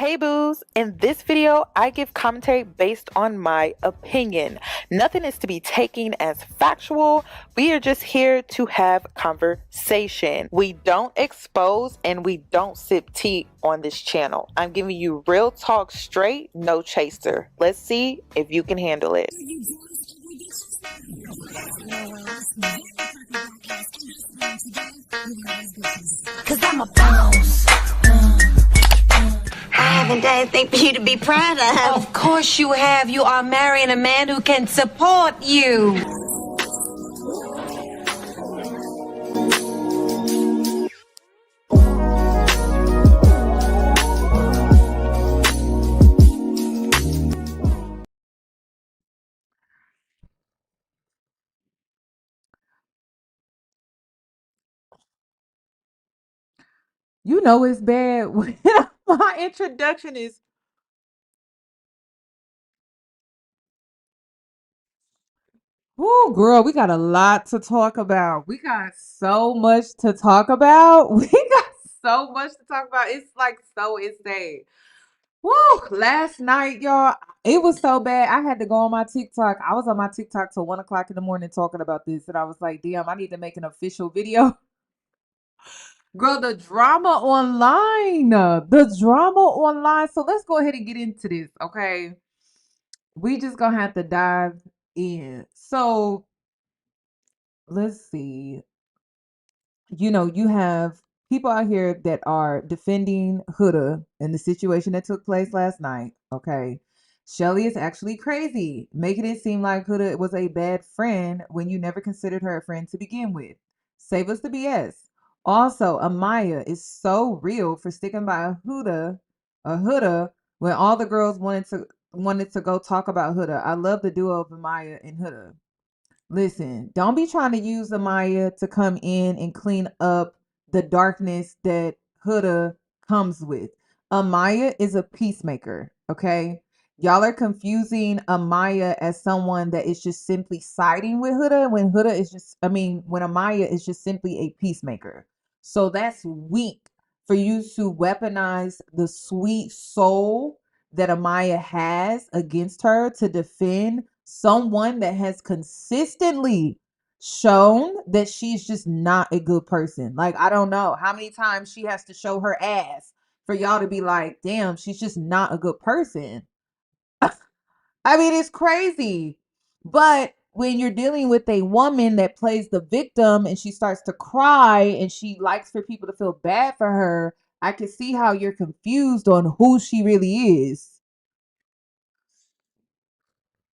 Hey boos, in this video, I give commentary based on my opinion. Nothing is to be taken as factual. We are just here to have conversation. We don't expose and we don't sip tea on this channel. I'm giving you real talk straight, no chaser. Let's see if you can handle it. Cause I'm a boss. I haven't done anything for you to be proud of. Of course you have. You are marrying a man who can support you. You know it's bad when my introduction is, oh girl, we got a lot to talk about. We got so much to talk about. We got so much to talk about. It's like so insane. Woo! Last night, y'all, it was so bad. I had to go on my TikTok. I was on my TikTok till 1 o'clock in the morning talking about this, and I was like, damn, I need to make an official video. Girl, the drama online. The drama online. So let's go ahead and get into this, okay? We just gonna have to dive in. So let's see. You have people out here that are defending Huda and the situation that took place last night. Okay. Shelly is actually crazy, making it seem like Huda was a bad friend when you never considered her a friend to begin with. Save us the BS. Also, Amaya is so real for sticking by a Huda when all the girls wanted to go talk about Huda. I love the duo of Amaya and Huda. Listen, don't be trying to use Amaya to come in and clean up the darkness that Huda comes with. Amaya is a peacemaker, okay? Y'all are confusing Amaya as someone that is just simply siding with Huda when when Amaya is just simply a peacemaker. So that's weak for you to weaponize the sweet soul that Amaya has against her to defend someone that has consistently shown that she's just not a good person. Like, I don't know how many times she has to show her ass for y'all to be like, damn, she's just not a good person. I mean, it's crazy. But when you're dealing with a woman that plays the victim and she starts to cry and she likes for people to feel bad for her, I can see how you're confused on who she really is.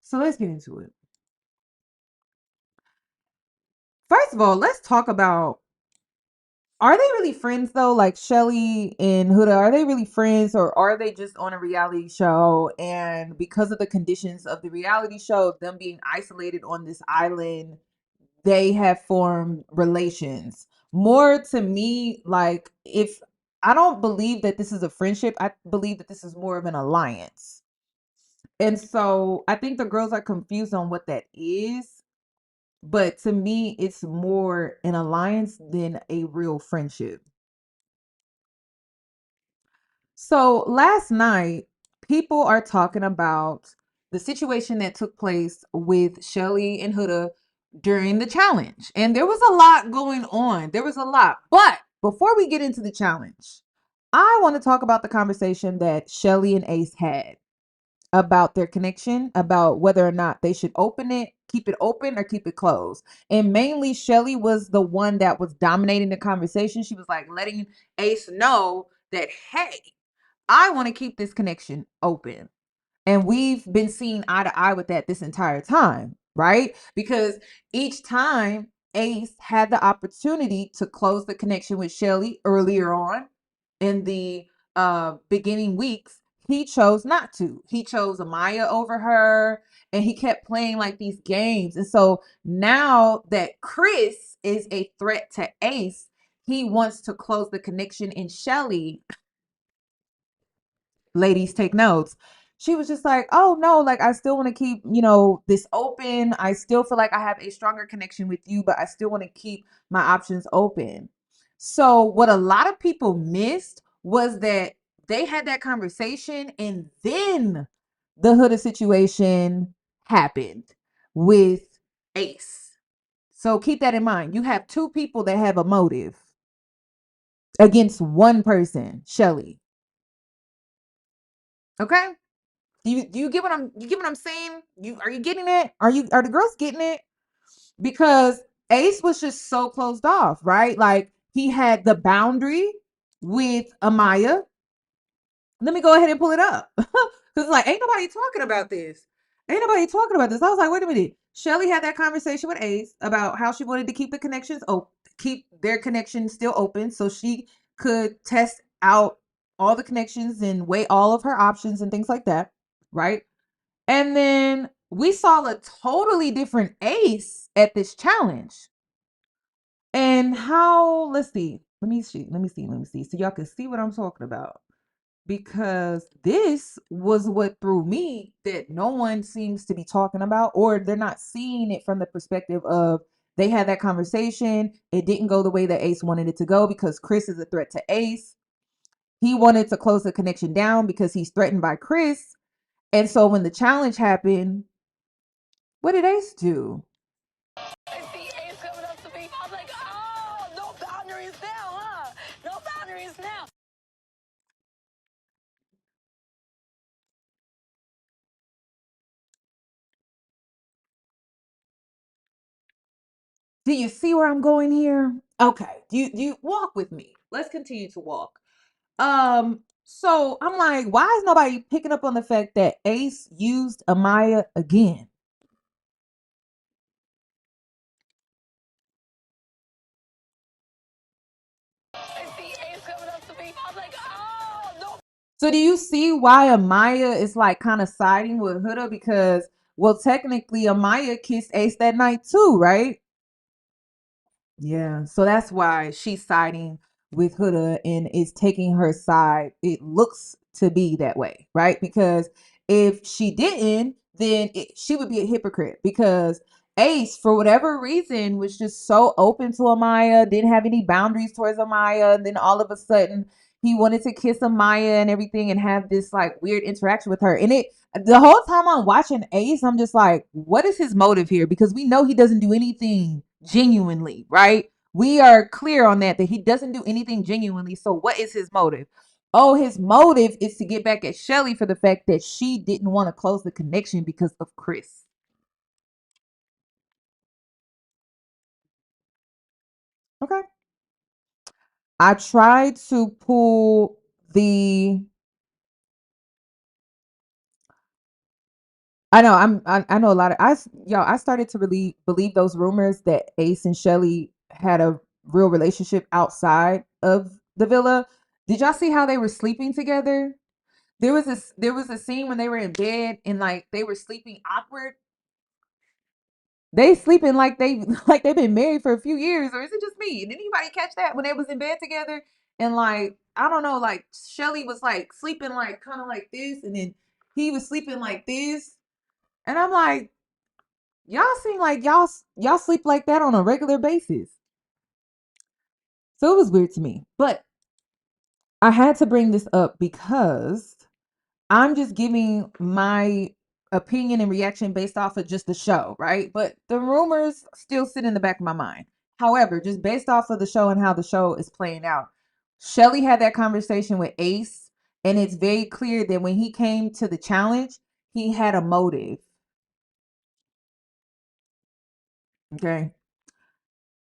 So let's get into it. First of all, let's talk about, are they really friends though? Like Shelly and Huda, are they really friends or are they just on a reality show? And because of the conditions of the reality show, of them being isolated on this island, they have formed relations. More to me, like, if I don't believe that this is a friendship, I believe that this is more of an alliance. And so I think the girls are confused on what that is. But to me, it's more an alliance than a real friendship. So last night, people are talking about the situation that took place with Shelly and Huda during the challenge. And there was a lot going on. There was a lot. But before we get into the challenge, I want to talk about the conversation that Shelly and Ace had about their connection, about whether or not they should keep it open or keep it closed. And mainly Shelly was the one that was dominating the conversation. She was like letting Ace know that, hey, I want to keep this connection open. And we've been seeing eye to eye with that this entire time, right? Because each time Ace had the opportunity to close the connection with Shelly earlier on in the beginning weeks, he chose not to. He chose Amaya over her and he kept playing like these games. And so now that Chris is a threat to Ace, he wants to close the connection in Shelly. Ladies, take notes. She was just like, oh no, like I still want to keep, this open. I still feel like I have a stronger connection with you, but I still want to keep my options open. So what a lot of people missed was that they had that conversation, and then the Huda situation happened with Ace. So keep that in mind. You have two people that have a motive against one person, Shelly. Okay? Do you get what I'm saying? Are you getting it? Are the girls getting it? Because Ace was just so closed off, right? Like he had the boundary with Amaya. Let me go ahead and pull it up. Because like ain't nobody talking about this. Ain't nobody talking about this. I was like, wait a minute. Shelly had that conversation with Ace about how she wanted to keep the connections open, keep their connections still open so she could test out all the connections and weigh all of her options and things like that, right? And then we saw a totally different Ace at this challenge. And how, let's see. Let me see. So y'all can see what I'm talking about. Because this was what threw me that no one seems to be talking about, or they're not seeing it from the perspective of they had that conversation. It didn't go the way that Ace wanted it to go because Chris is a threat to Ace. He wanted to close the connection down because he's threatened by Chris. And so when the challenge happened, what did Ace do? I see Ace coming up to me. I'm like, oh, no boundaries now, huh? No boundaries now. Do you see where I'm going here? Okay. Do you walk with me? Let's continue to walk. So I'm like, why is nobody picking up on the fact that Ace used Amaya again? I see Ace coming up to me. I'm like, oh, no. So do you see why Amaya is like kind of siding with Huda? Because well, technically Amaya kissed Ace that night too, right? Yeah, so that's why she's siding with Huda and is taking her side. It looks to be that way, right? Because if she didn't, then she would be a hypocrite because Ace, for whatever reason, was just so open to Amaya, didn't have any boundaries towards Amaya. And then all of a sudden, he wanted to kiss Amaya and everything and have this like weird interaction with her. And the whole time I'm watching Ace, I'm just like, what is his motive here? Because we know he doesn't do anything genuinely, right? We are clear on that he doesn't do anything genuinely. So what is his motive? Oh, his motive is to get back at Shelly for the fact that she didn't want to close the connection because of Chris. Okay. I tried to pull the I know a lot of I started to really believe those rumors that Ace and Shelly had a real relationship outside of the villa. Did y'all see how they were sleeping together? There was a scene when they were in bed and like they were sleeping awkward. They sleeping like they've been married for a few years, or is it just me? Did anybody catch that when they was in bed together? And like I don't know, like Shelly was like sleeping like kind of like this, and then he was sleeping like this, and I'm like, y'all seem like y'all sleep like that on a regular basis. So it was weird to me, but I had to bring this up because I'm just giving my opinion and reaction based off of just the show, right? But the rumors still sit in the back of my mind. However, just based off of the show and how the show is playing out, Shelly had that conversation with Ace, and it's very clear that when he came to the challenge, he had a motive. Okay.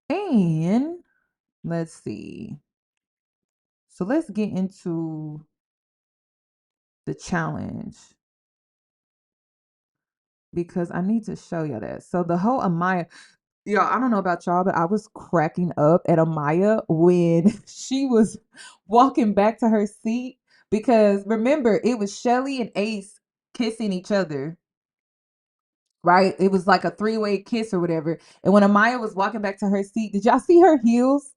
And let's see. So let's get into the challenge because I need to show you that. So the whole Amaya, I don't know about y'all, but I was cracking up at Amaya when she was walking back to her seat because remember, it was Shelly and Ace kissing each other, right? It was like a three-way kiss or whatever. And when Amaya was walking back to her seat, did y'all see her heels?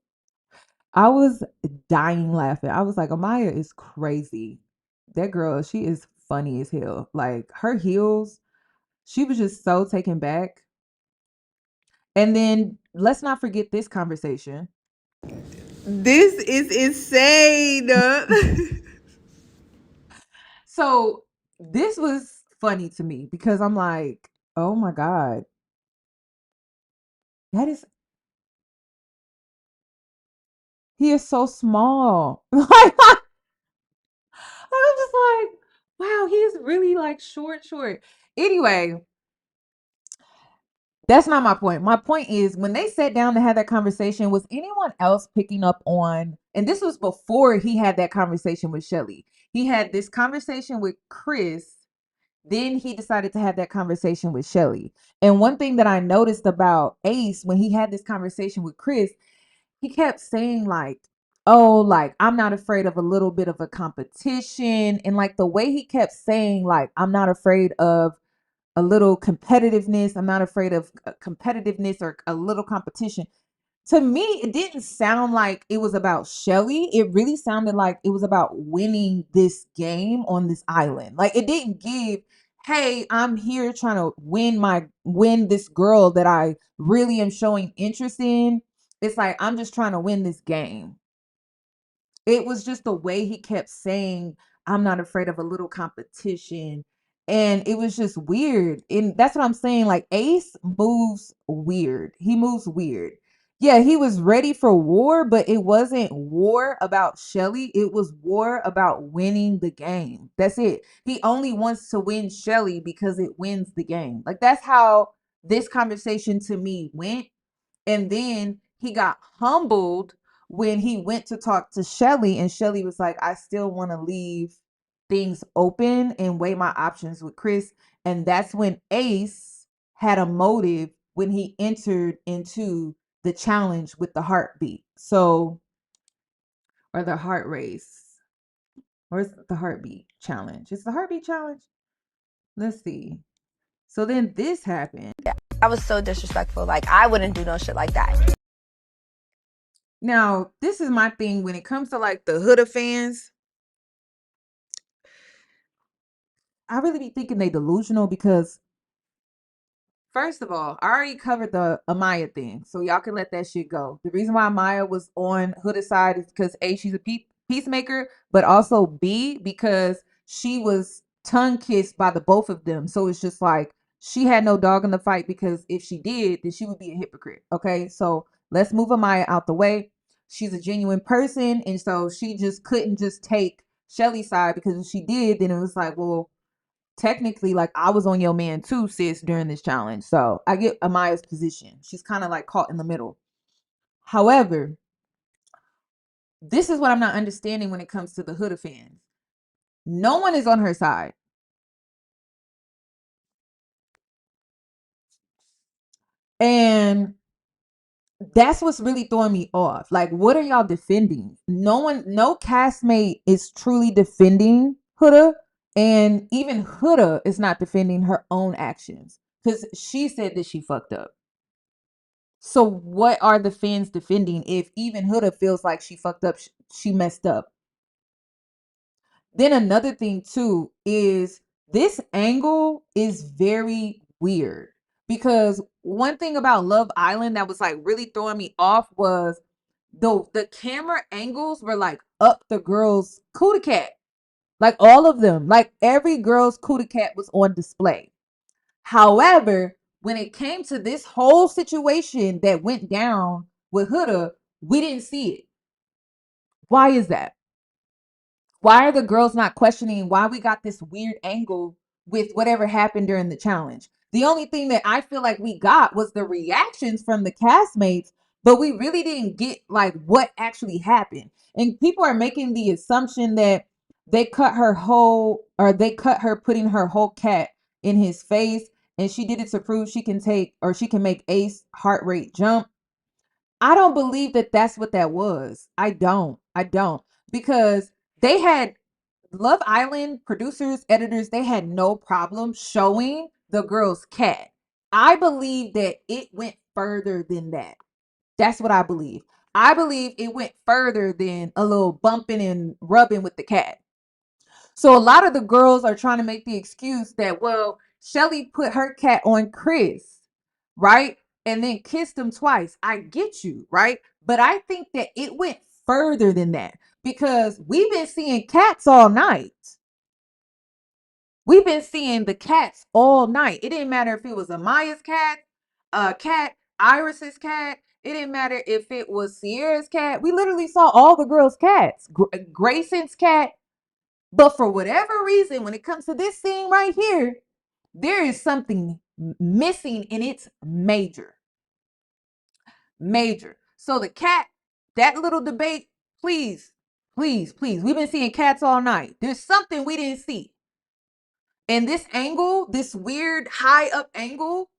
I was dying laughing. I was like, Amaya is crazy. That girl, she is funny as hell. Like her heels, she was just so taken back. And then let's not forget this conversation. This is insane. So this was funny to me because I'm like, oh my God, that is, he is so small. Like, I'm just like, wow, he is really like short, short. Anyway, that's not my point. My point is when they sat down to have that conversation, was anyone else picking up on, and this was before he had that conversation with Shelly. He had this conversation with Chris, then he decided to have that conversation with Shelly. And one thing that I noticed about Ace when he had this conversation with Chris, he kept saying like, oh, like I'm not afraid of a little bit of a competition. And like the way he kept saying, like, I'm not afraid of a little competitiveness. I'm not afraid of competitiveness or a little competition. To me, it didn't sound like it was about Shelly. It really sounded like it was about winning this game on this island. Like it didn't give, hey, I'm here trying to win this girl that I really am showing interest in. It's like I'm just trying to win this game. It was just the way he kept saying, I'm not afraid of a little competition. And it was just weird. And that's what I'm saying. Like Ace moves weird. He moves weird. Yeah, he was ready for war, but it wasn't war about Shelly. It was war about winning the game. That's it. He only wants to win Shelly because it wins the game. Like that's how this conversation to me went. And then he got humbled when he went to talk to Shelly, and Shelly was like, I still want to leave things open and weigh my options with Chris. And that's when Ace had a motive when he entered into the challenge with the heartbeat. So, or the heart race, or is it the heartbeat challenge? It's the heartbeat challenge. Let's see. So then this happened. I was so disrespectful. Like, I wouldn't do no shit like that. Now, this is my thing when it comes to like the Huda fans. I really be thinking they delusional because first of all, I already covered the Amaya thing, so y'all can let that shit go. The reason why Amaya was on Huda's side is because A, she's a peacemaker, but also B, because she was tongue kissed by the both of them. So it's just like she had no dog in the fight because if she did, then she would be a hypocrite. Okay, so let's move Amaya out the way. She's a genuine person, and so she just couldn't just take Shelly's side because if she did, then it was like, well, technically, like I was on your man too, sis, during this challenge. So I get Amaya's position. She's kind of like caught in the middle. However, this is what I'm not understanding when it comes to the Huda fans. No one is on her side. And that's what's really throwing me off. Like, what are y'all defending? No castmate is truly defending Huda. And even Huda is not defending her own actions because she said that she fucked up. So what are the fans defending if even Huda feels like she fucked up, she messed up? Then another thing too is this angle is very weird because one thing about Love Island that was like really throwing me off was the camera angles were like up the girl's cootie cat. Like all of them, like every girl's cootie cat was on display. However, when it came to this whole situation that went down with Huda, we didn't see it. Why is that? Why are the girls not questioning why we got this weird angle with whatever happened during the challenge? The only thing that I feel like we got was the reactions from the castmates, but we really didn't get like what actually happened. And people are making the assumption that they cut her whole, or they cut her putting her whole cat in his face, and she did it to prove she can take, or she can make Ace heart rate jump. I don't believe that that's what that was. I don't. Because they had Love Island producers, editors, they had no problem showing the girl's cat. I believe that it went further than that. That's what I believe. I believe it went further than a little bumping and rubbing with the cat. So a lot of the girls are trying to make the excuse that, well, Shelly put her cat on Chris, right? And then kissed him twice. I get you, right? But I think that it went further than that because we've been seeing cats all night. We've been seeing the cats all night. It didn't matter if it was Amaya's cat, Iris's cat. It didn't matter if it was Sierra's cat. We literally saw all the girls' cats. Grayson's cat. But for whatever reason, when it comes to this scene right here, there is something missing, and it's major. Major. So the cat, that little debate, please, please, please. We've been seeing cats all night. There's something we didn't see. And this angle, this weird high up angle,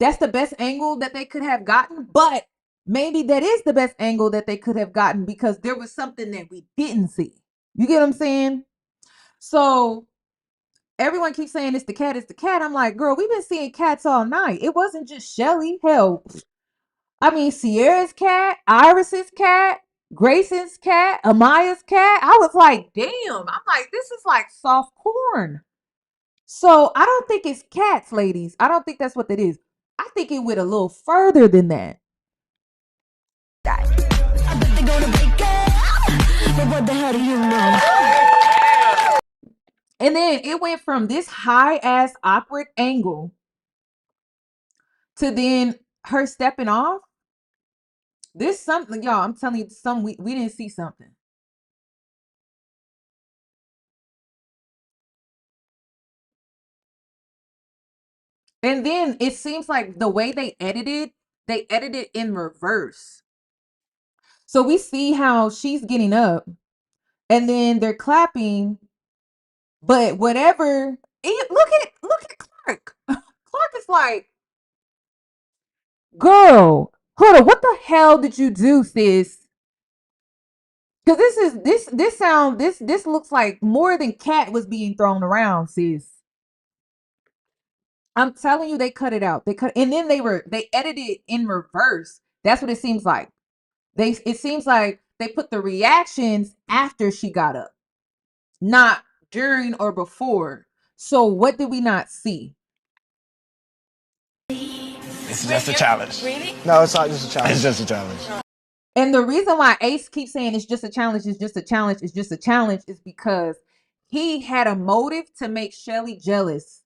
that's the best angle that they could have gotten. But maybe that is the best angle that they could have gotten because there was something that we didn't see. You get what I'm saying? So everyone keeps saying it's the cat, it's the cat. I'm like, girl, we've been seeing cats all night. It wasn't just Shelly. Hell, I mean, Sierra's cat, Iris's cat, Grayson's cat, Amaya's cat. I was like, damn. I'm like, this is like soft corn. So I don't think it's cats, ladies. I don't think that's what it is. I think it went a little further than that. I bet they're gonna break it. But what the hell do you know? And then it went from this high ass awkward angle to then her stepping off. This something, y'all. I'm telling you, we didn't see something. And then it seems like the way they edited in reverse. So we see how she's getting up and then they're clapping, but whatever. Look at Clark. Clark is like, girl, Huda, what the hell did you do, sis? Because this looks like more than cat was being thrown around, sis. I'm telling you, they cut it out. And then they edited in reverse. That's what it seems like. It seems like they put the reactions after she got up, not during or before. So what did we not see? It's just a challenge. Really? No, it's not just a challenge. It's just a challenge. And the reason why Ace keeps saying it's just a challenge, it's just a challenge, it's just a challenge is because he had a motive to make Shelly jealous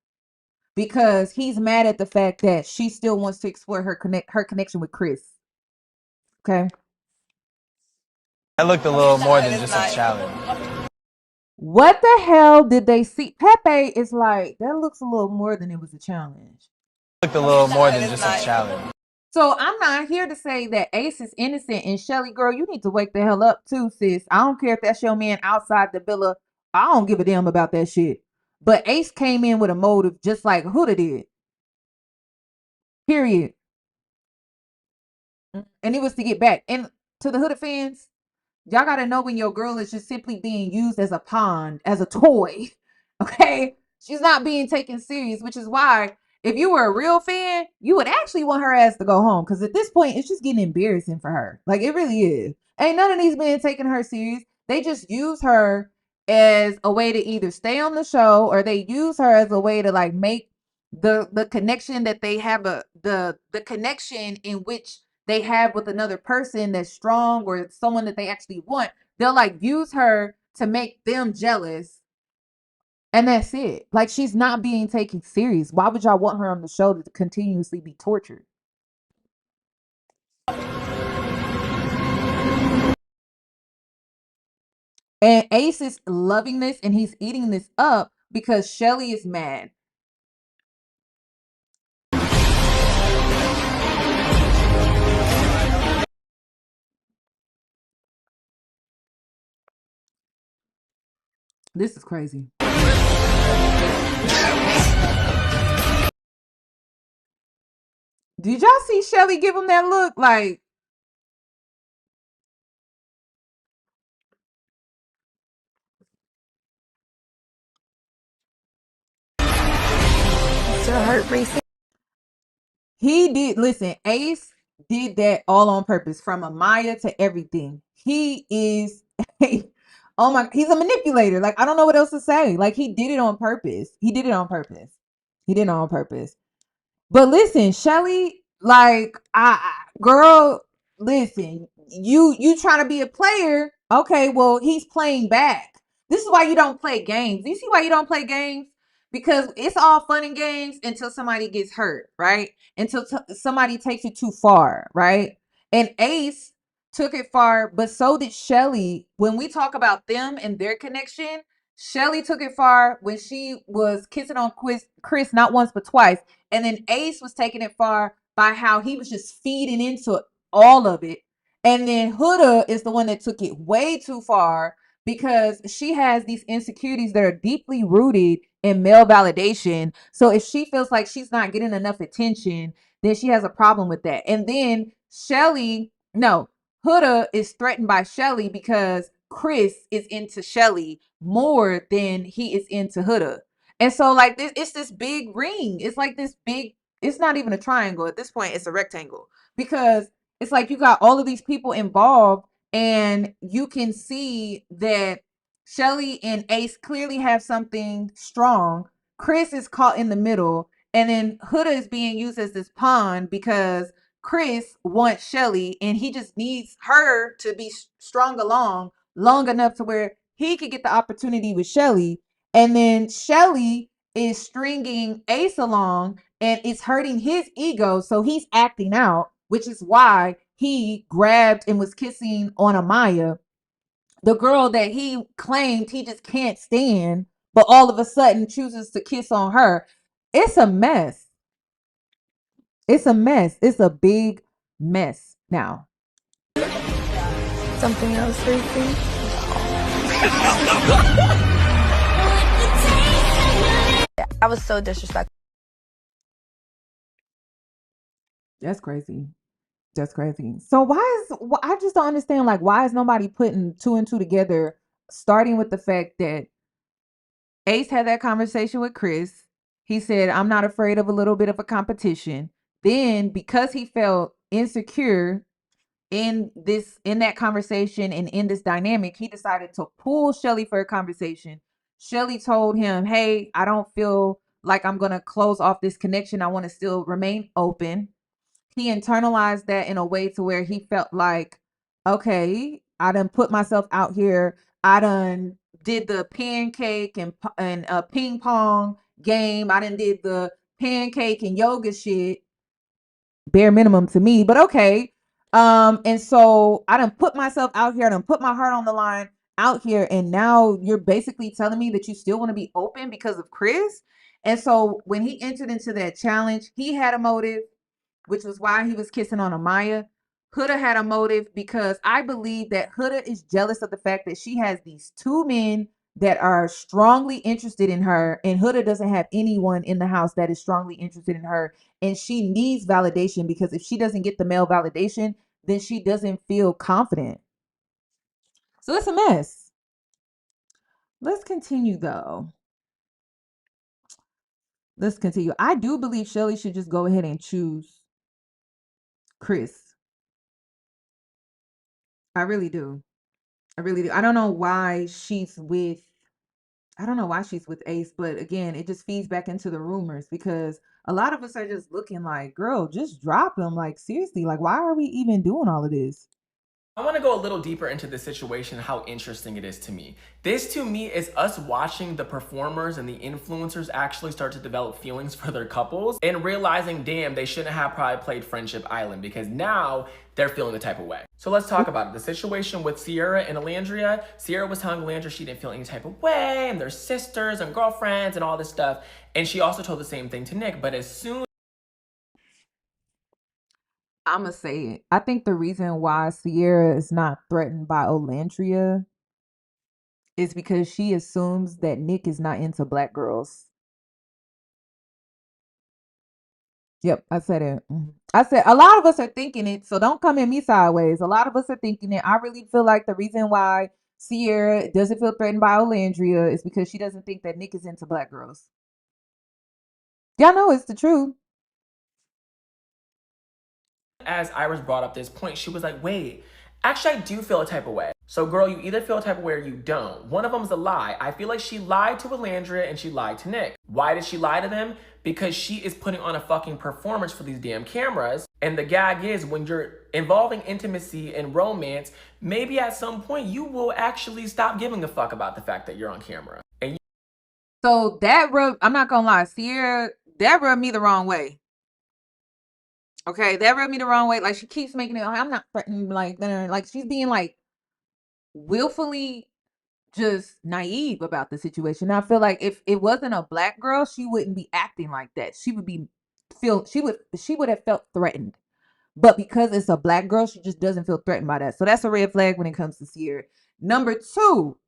because he's mad at the fact that she still wants to explore her connection with Chris. Okay. That looked a little more than just a challenge. What the hell did they see? Pepe is like, that looks a little more than it was a challenge. Looked a little more than just a challenge. So I'm not here to say that Ace is innocent, and Shelly, girl, you need to wake the hell up too, sis. I don't care if that's your man outside the villa. I don't give a damn about that shit. But Ace came in with a motive just like Huda did. Period. And it was to get back. And to the Huda fans, y'all gotta know when your girl is just simply being used as a pawn, as a toy. Okay? She's not being taken serious, which is why if you were a real fan, you would actually want her ass to go home. Because at this point, it's just getting embarrassing for her. Like, it really is. Ain't none of these men taking her serious. They just use her as a way to either stay on the show or they use her as a way to like make the connection that they have the connection in which they have with another person that's strong or someone that they actually want. They'll like use her to make them jealous. And that's it. Like, she's not being taken serious. Why would y'all want her on the show to continuously be tortured? And Ace is loving this and he's eating this up because Shelly is mad. This is crazy. Did y'all see Shelly give him that look? Like, So hurt recently. he did. Listen, Ace did that all on purpose, from Amaya to everything. He is oh my, he's a manipulator. Like, I don't know what else to say. Like, he did it on purpose. He did it on purpose. He did it on purpose. But listen, Shelly, like, girl, listen, you trying to be a player. Okay, well, he's playing back. This is why you don't play games. You see why you don't play games? Because it's all fun and games until somebody gets hurt, right? Until somebody takes it too far, right? And Ace took it far, but so did Shelly. When we talk about them and their connection, Shelly took it far when she was kissing on Chris not once but twice. And then Ace was taking it far by how he was just feeding into all of it. And then Huda is the one that took it way too far because she has these insecurities that are deeply rooted in male validation. So if she feels like she's not getting enough attention, then she has a problem with that. And then Huda is threatened by Shelly because Chris is into Shelly more than he is into Huda. And so like this, it's this big ring. It's like this big, it's not even a triangle. At this point, it's a rectangle because it's like you got all of these people involved and you can see that Shelly and Ace clearly have something strong. Chris is caught in the middle. And then Huda is being used as this pawn because Chris wants Shelly and he just needs her to be strong long enough to where he could get the opportunity with Shelly. And then Shelly is stringing Ace along and it's hurting his ego. So he's acting out, which is why he grabbed and was kissing on Amaya, the girl that he claimed he just can't stand, but all of a sudden chooses to kiss on her. It's a mess. It's a mess. It's a big mess now. Something else lately? I was so disrespectful. That's crazy. That's crazy. So I just don't understand, like, why is nobody putting two and two together, starting with the fact that Ace had that conversation with Chris. He said, I'm not afraid of a little bit of a competition. Then because he felt insecure in that conversation and in this dynamic, he decided to pull Shelly for a conversation. Shelly told him, hey, I don't feel like I'm going to close off this connection. I want to still remain open. He internalized that in a way to where he felt like, okay, I done put myself out here. I done did the pancake and ping pong game. I done did the pancake and yoga shit. Bare minimum to me, but okay. And so I done put myself out here. I done put my heart on the line out here. And now you're basically telling me that you still want to be open because of Chris. And so when he entered into that challenge, he had a motive, which was why he was kissing on Amaya. Huda had a motive because I believe that Huda is jealous of the fact that she has these two men that are strongly interested in her, and Huda doesn't have anyone in the house that is strongly interested in her, and she needs validation because if she doesn't get the male validation, then she doesn't feel confident. So it's a mess. Let's continue though. Let's continue. I do believe Shelly should just go ahead and choose Chris. I really do. I really do. I don't know why she's with Ace, but again, it just feeds back into the rumors because a lot of us are just looking like, girl, just drop him. Like, seriously, like, why are we even doing all of this? I want to go a little deeper into this situation, how interesting it is to me. This to me is us watching the performers and the influencers actually start to develop feelings for their couples and realizing, damn, they shouldn't have probably played Friendship Island because now they're feeling the type of way. So let's talk about it. The situation with Sierra and Alandria. Sierra was telling Alandria she didn't feel any type of way and they're sisters and girlfriends and all this stuff. And she also told the same thing to Nick, but as soon I'm going to say it. I think the reason why Sierra is not threatened by Alandria is because she assumes that Nick is not into black girls. Yep, I said it. I said a lot of us are thinking it, so don't come at me sideways. A lot of us are thinking it. I really feel like the reason why Sierra doesn't feel threatened by Alandria is because she doesn't think that Nick is into black girls. Y'all know it's the truth. as Iris brought up this point, she was like, wait, actually I do feel a type of way. So girl, you either feel a type of way or you don't. One of them is a lie. I feel like she lied to Alandria and she lied to Nick. Why did she lie to them? Because she is putting on a fucking performance for these damn cameras. And the gag is when you're involving intimacy and romance, maybe at some point you will actually stop giving a fuck about the fact that you're on camera. And So I'm not gonna lie, Sierra, that rubbed me the wrong way. Okay, that rubbed me the wrong way. Like, she keeps making it, I'm not threatening, like she's being like willfully just naive about the situation. I feel like if it wasn't a black girl, she wouldn't be acting like that. She would have felt threatened. But because it's a black girl, she just doesn't feel threatened by that. So that's a red flag when it comes to Sierra. Number two,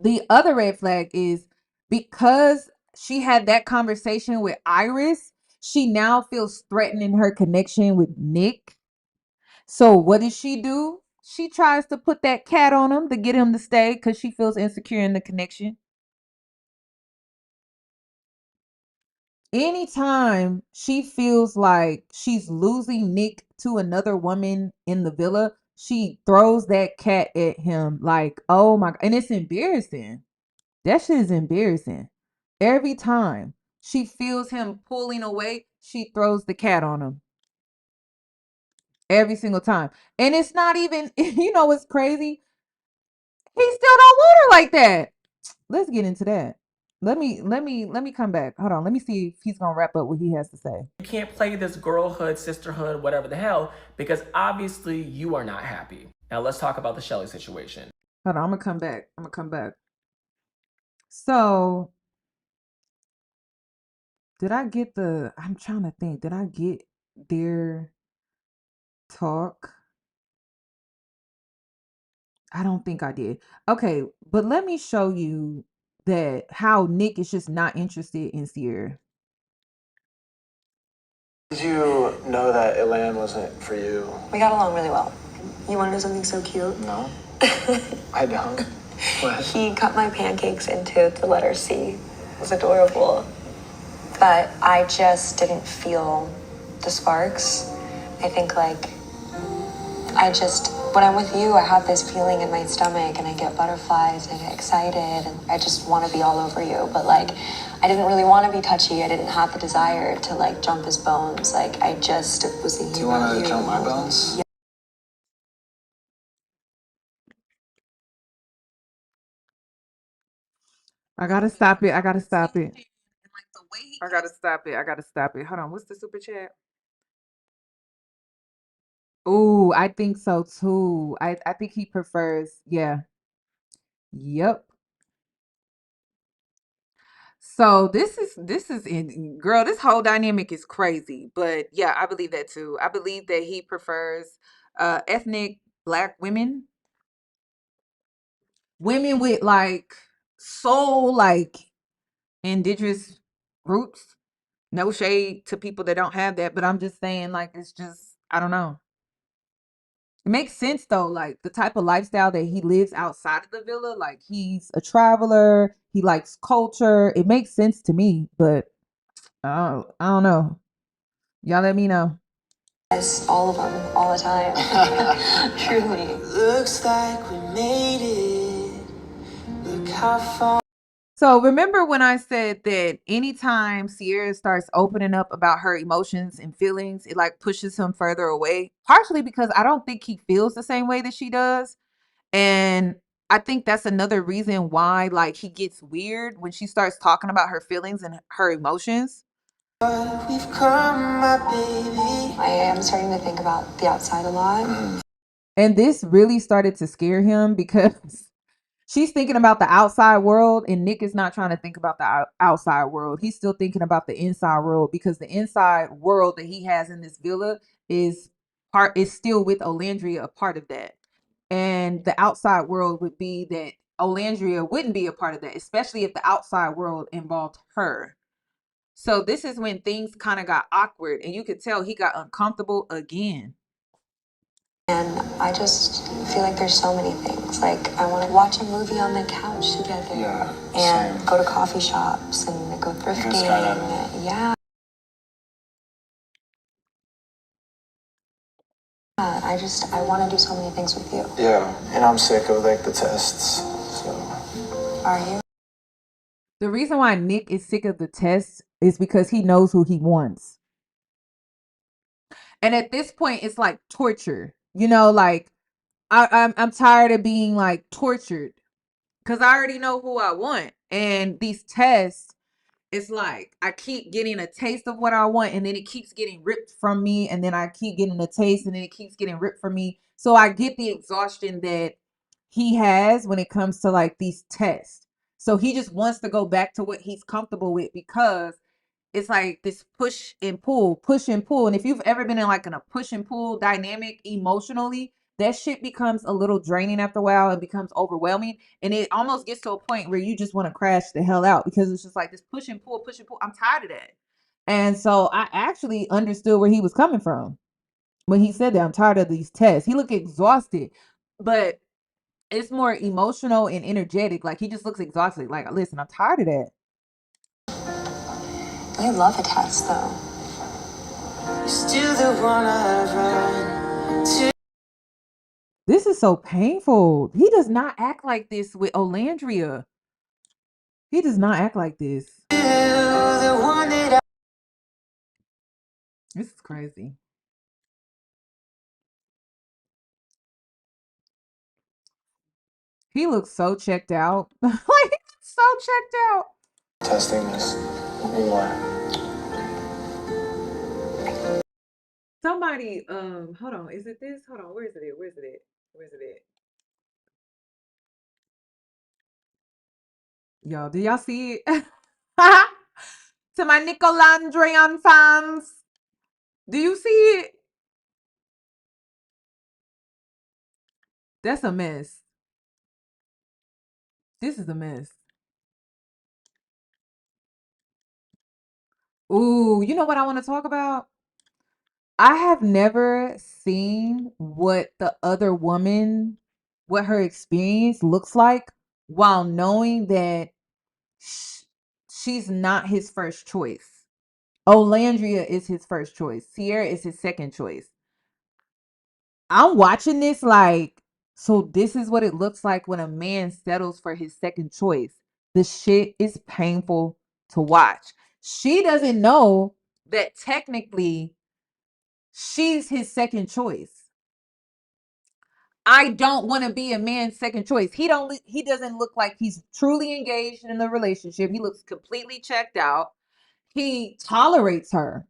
the other red flag is because she had that conversation with Iris, she now feels threatened in her connection with Nick. So what does she do? She tries to put that cat on him to get him to stay because she feels insecure in the connection. Anytime she feels like she's losing Nick to another woman in the villa, she throws that cat at him like, oh my God. And it's embarrassing. That shit is embarrassing. Every time she feels him pulling away, she throws the cat on him. Every single time. And it's not even, what's crazy? He still don't want her like that. Let's get into that. Let me come back. Hold on. Let me see if he's gonna wrap up what he has to say. you can't play this girlhood, sisterhood, whatever the hell, because obviously you are not happy. Now let's talk about the Shelly situation. Hold on, I'm gonna come back. So I'm trying to think, did I get their talk? I don't think I did. Okay, but let me show you that how Nick is just not interested in Sierra. Did you know that Elan wasn't for you? We got along really well. You want to know something so cute? No. I don't. What? He cut my pancakes into the letter C. It was adorable. But I just didn't feel the sparks. I think, when I'm with you, I have this feeling in my stomach and I get butterflies and I get excited and I just want to be all over you. But, I didn't really want to be touchy. I didn't have the desire to, jump his bones. I just was thinking about you. Do you want to jump my bones? Yeah. I gotta stop it. I gotta stop it. I gotta stop it. I gotta stop it. Hold on. What's the super chat? Oh, I think so too. I think he prefers, yeah. Yep. So this is in girl, this whole dynamic is crazy. But yeah, I believe that too. I believe that he prefers ethnic black women. Women with soul, indigenous roots. No shade to people that don't have that, but I'm just saying, it's just, I don't know. It makes sense though, the type of lifestyle that he lives outside of the villa. He's a traveler, he likes culture. It makes sense to me, but I don't know. Y'all let me know. Yes, all of them, all the time. Truly. Looks like we made it. Look how far. So remember when I said that anytime Sierra starts opening up about her emotions and feelings, it pushes him further away, partially because I don't think he feels the same way that she does. And I think that's another reason why he gets weird when she starts talking about her feelings and her emotions. We've come, my baby. I am starting to think about the outside a lot. And this really started to scare him because she's thinking about the outside world and Nick is not trying to think about the outside world. He's still thinking about the inside world because the inside world that he has in this villa is still with Alandria, a part of that. And the outside world would be that Alandria wouldn't be a part of that, especially if the outside world involved her. So this is when things kind of got awkward and you could tell he got uncomfortable again. And I just feel like there's so many things. I want to watch a movie on the couch together. Yeah, and same. go to coffee shops and go thrifting. Yeah. I want to do so many things with you. Yeah, and I'm sick of the tests. So. Are you? The reason why Nick is sick of the tests is because he knows who he wants. And at this point, it's like torture. I'm tired of being like tortured because I already know who I want. And these tests, it's like I keep getting a taste of what I want, and then it keeps getting ripped from me, and then I keep getting a taste, and then it keeps getting ripped from me. So I get the exhaustion that he has when it comes to like these tests. So he just wants to go back to what he's comfortable with because it's like this push and pull, push and pull. And if you've ever been in like in a push and pull dynamic emotionally, that shit becomes a little draining after a while. It becomes overwhelming. And it almost gets to a point where you just want to crash the hell out because it's just like this push and pull, push and pull. I'm tired of that. And so I actually understood where he was coming from when he said that. I'm tired of these tests. He looked exhausted, but it's more emotional and energetic. Like he just looks exhausted. Like, listen, I'm tired of that. You love a test, though. Still the one I run to. This is so painful. He does not act like this with Alandria. He does not act like this. The one that This is crazy. He looks so checked out. Like he looks so checked out. Testing this more. Somebody, hold on. Is it this? Hold on. Where is it at? Where's it at? Where's it at? Yo, do y'all see it? To my Nicolandrian fans. Do you see it? That's a mess. This is a mess. Ooh, you know what I want to talk about? I have never seen what the other woman, what her experience looks like while knowing that she's not his first choice. Olandria is his first choice. Sierra is his second choice. I'm watching this like, so this is what it looks like when a man settles for his second choice. The shit is painful to watch. She doesn't know that technically she's his second choice. I don't want to be a man's second choice. He doesn't look like he's truly engaged in the relationship. He looks completely checked out. He tolerates her.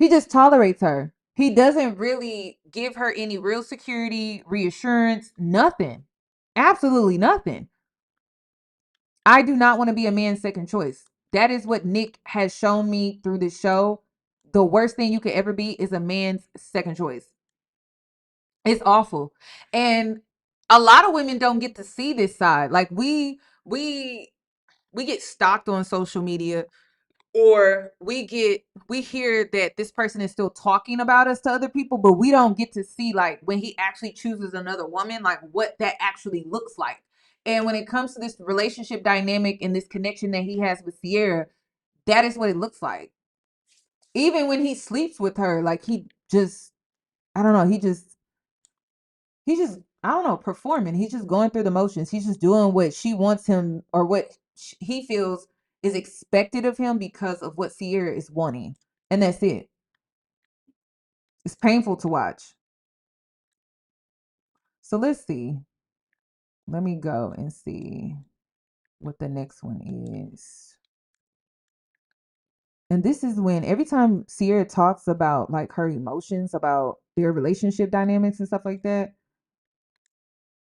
He just tolerates her. He doesn't really give her any real security, reassurance, nothing. Absolutely nothing. I do not want to be a man's second choice. That is what Nick has shown me through this show. The worst thing you could ever be is a man's second choice. It's awful. And a lot of women don't get to see this side. Like we get stalked on social media, or we hear that this person is still talking about us to other people, but we don't get to see like when he actually chooses another woman, like what that actually looks like. And when it comes to this relationship dynamic and this connection that he has with Sierra, that is what it looks like. Even when he sleeps with her, like he just, I don't know, he's just, I don't know, performing. He's just going through the motions. He's just doing what she wants him, or what he feels is expected of him because of what Sierra is wanting. And that's it. It's painful to watch. So let's see. Let me go and see what the next one is. And this is when every time Sierra talks about like her emotions, about their relationship dynamics and stuff like that,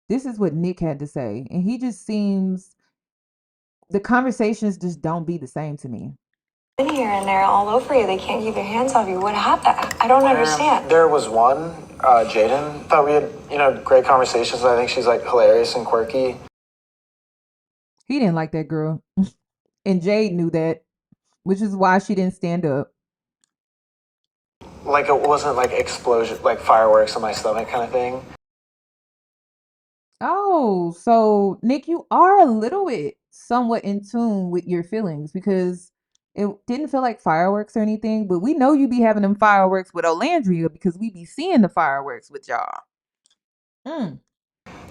this is what Nick had to say. And he just seems, the conversations just don't be the same to me. In here and they're all over you. They can't keep their hands off you. What happened? I don't understand. There was one, Jaden. Thought we had, great conversations. I think she's like hilarious and quirky. He didn't like that girl. And Jade knew that, which is why she didn't stand up. Like it wasn't like explosion, like fireworks in my stomach kind of thing. Oh, so Nick, you are a little bit somewhat in tune with your feelings because it didn't feel like fireworks or anything, but we know you be having them fireworks with Olandria because we be seeing the fireworks with y'all.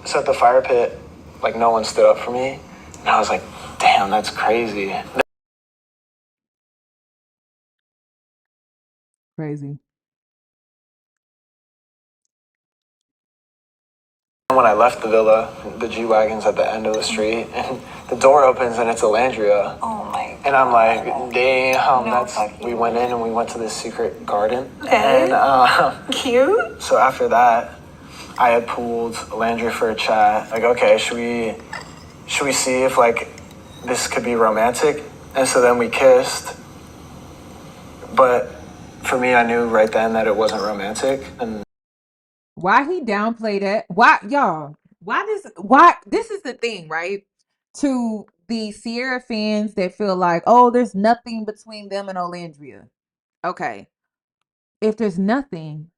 So at the fire pit, like no one stood up for me. And I was like, damn, that's crazy. Crazy. when I left the villa, the G-Wagon's at the end of the street, and the door opens and it's Alandria. Oh my God. And I'm like, damn, No that's, fucking we went in and we went to this secret garden. Okay. And Cute. so after that, I had pulled Alandria for a chat. Like, okay, should we see if like this could be romantic? And so then we kissed. But for me, I knew right then that it wasn't romantic. And Why he downplayed that? Why this is the thing, right? To the Sierra fans that feel like, oh, there's nothing between them and Alandria. Okay. If there's nothing,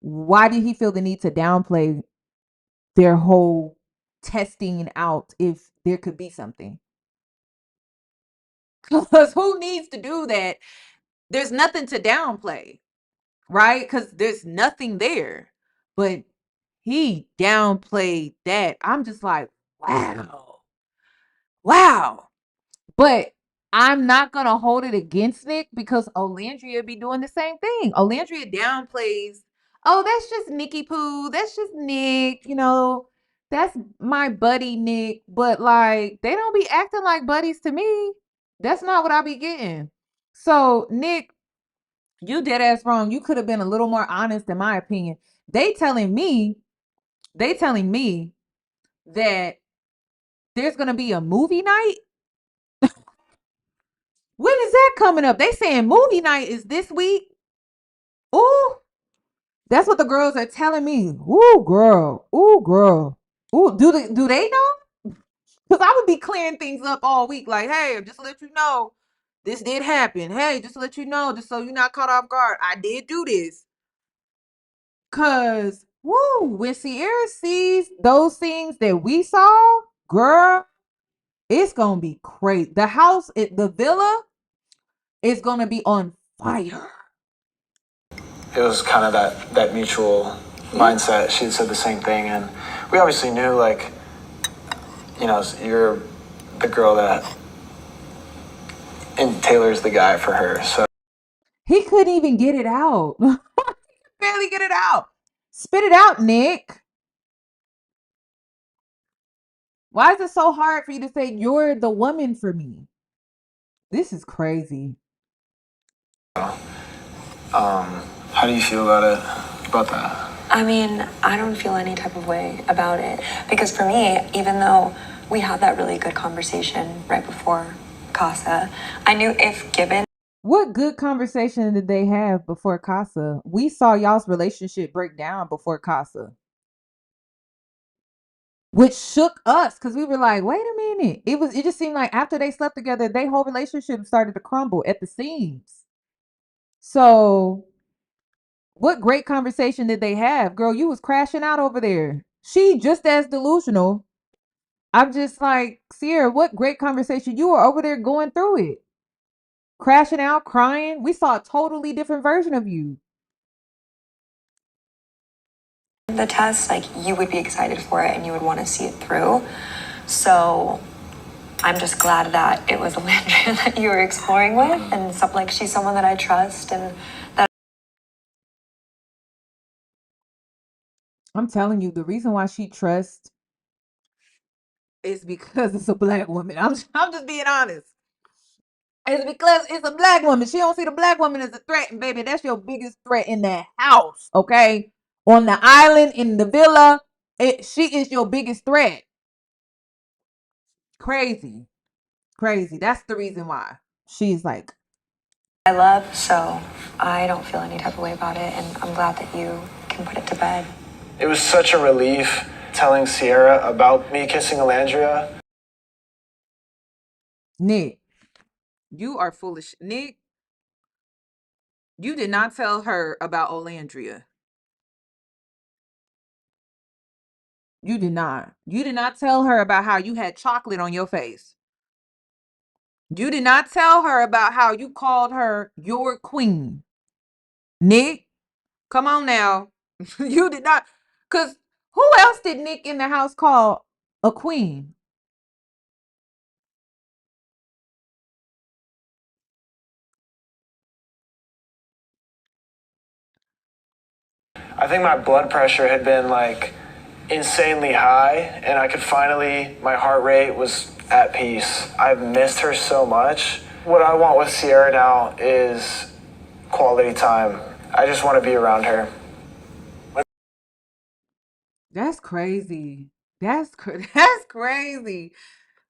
why did he feel the need to downplay their whole testing out if there could be something? Because who needs to do that? There's nothing to downplay, right? Because there's nothing there. But he downplayed that. I'm just like, wow. Wow. But I'm not gonna hold it against Nick because Olandria be doing the same thing. Olandria downplays, oh, that's just Nicky Poo. That's just Nick, that's my buddy Nick. But like they don't be acting like buddies to me. That's not what I be getting. So Nick, you dead ass wrong. You could have been a little more honest, in my opinion. They telling me that there's gonna be a movie night. When is that coming up? They saying movie night is this week. Ooh, that's what the girls are telling me. Ooh, girl. Ooh, girl. Ooh, do they know? Because I would be clearing things up all week. Like, hey, just to let you know, this did happen. Hey, just to let you know, just so you're not caught off guard, I did do this. Cause when Sierra sees those things that we saw, girl, it's gonna be crazy. The villa is gonna be on fire. it was kind of that mutual mindset. She said the same thing. And we obviously knew, like, you're the girl that, and Taylor's the guy for her. So He couldn't even get it out. Barely get it out. Spit it out, Nick. Why is it so hard for you to say you're the woman for me? This is crazy. how do you feel about that? I mean, I don't feel any type of way about it because for me, even though we had that really good conversation right before Casa, I knew if given What good conversation did they have before Casa? We saw y'all's relationship break down before Casa, which shook us because we were like, wait a minute. It just seemed like after they slept together, their whole relationship started to crumble at the seams. So what great conversation did they have? Girl, you was crashing out over there. She just as delusional. I'm just like, Sierra, what great conversation. You were over there going through it. Crashing out, crying. We saw a totally different version of you. the test, like you would be excited for it and you would want to see it through. So I'm just glad that it was Alandria that you were exploring with, and like she's someone that I trust and that. I'm telling you, the reason why she trusts is because it's a black woman. I'm just being honest. It's because it's a black woman. She don't see the black woman as a threat, and baby, that's your biggest threat in that house, okay? On the island, in the villa, she is your biggest threat. Crazy, crazy. That's the reason why she's like, I love, so I don't feel any type of way about it, and I'm glad that you can put it to bed. It was such a relief telling Sierra about me kissing Alandria. Nick, you are foolish. Nick, you did not tell her about Olandria. You did not. You did not tell her about how you had chocolate on your face. You did not tell her about how you called her your queen. Nick, come on now. You did not. Because who else did Nick in the house call a queen? I think my blood pressure had been like insanely high, and I could finally, my heart rate was at peace. I've missed her so much. What I want with Sierra now is quality time. I just want to be around her. That's crazy. That's that's crazy.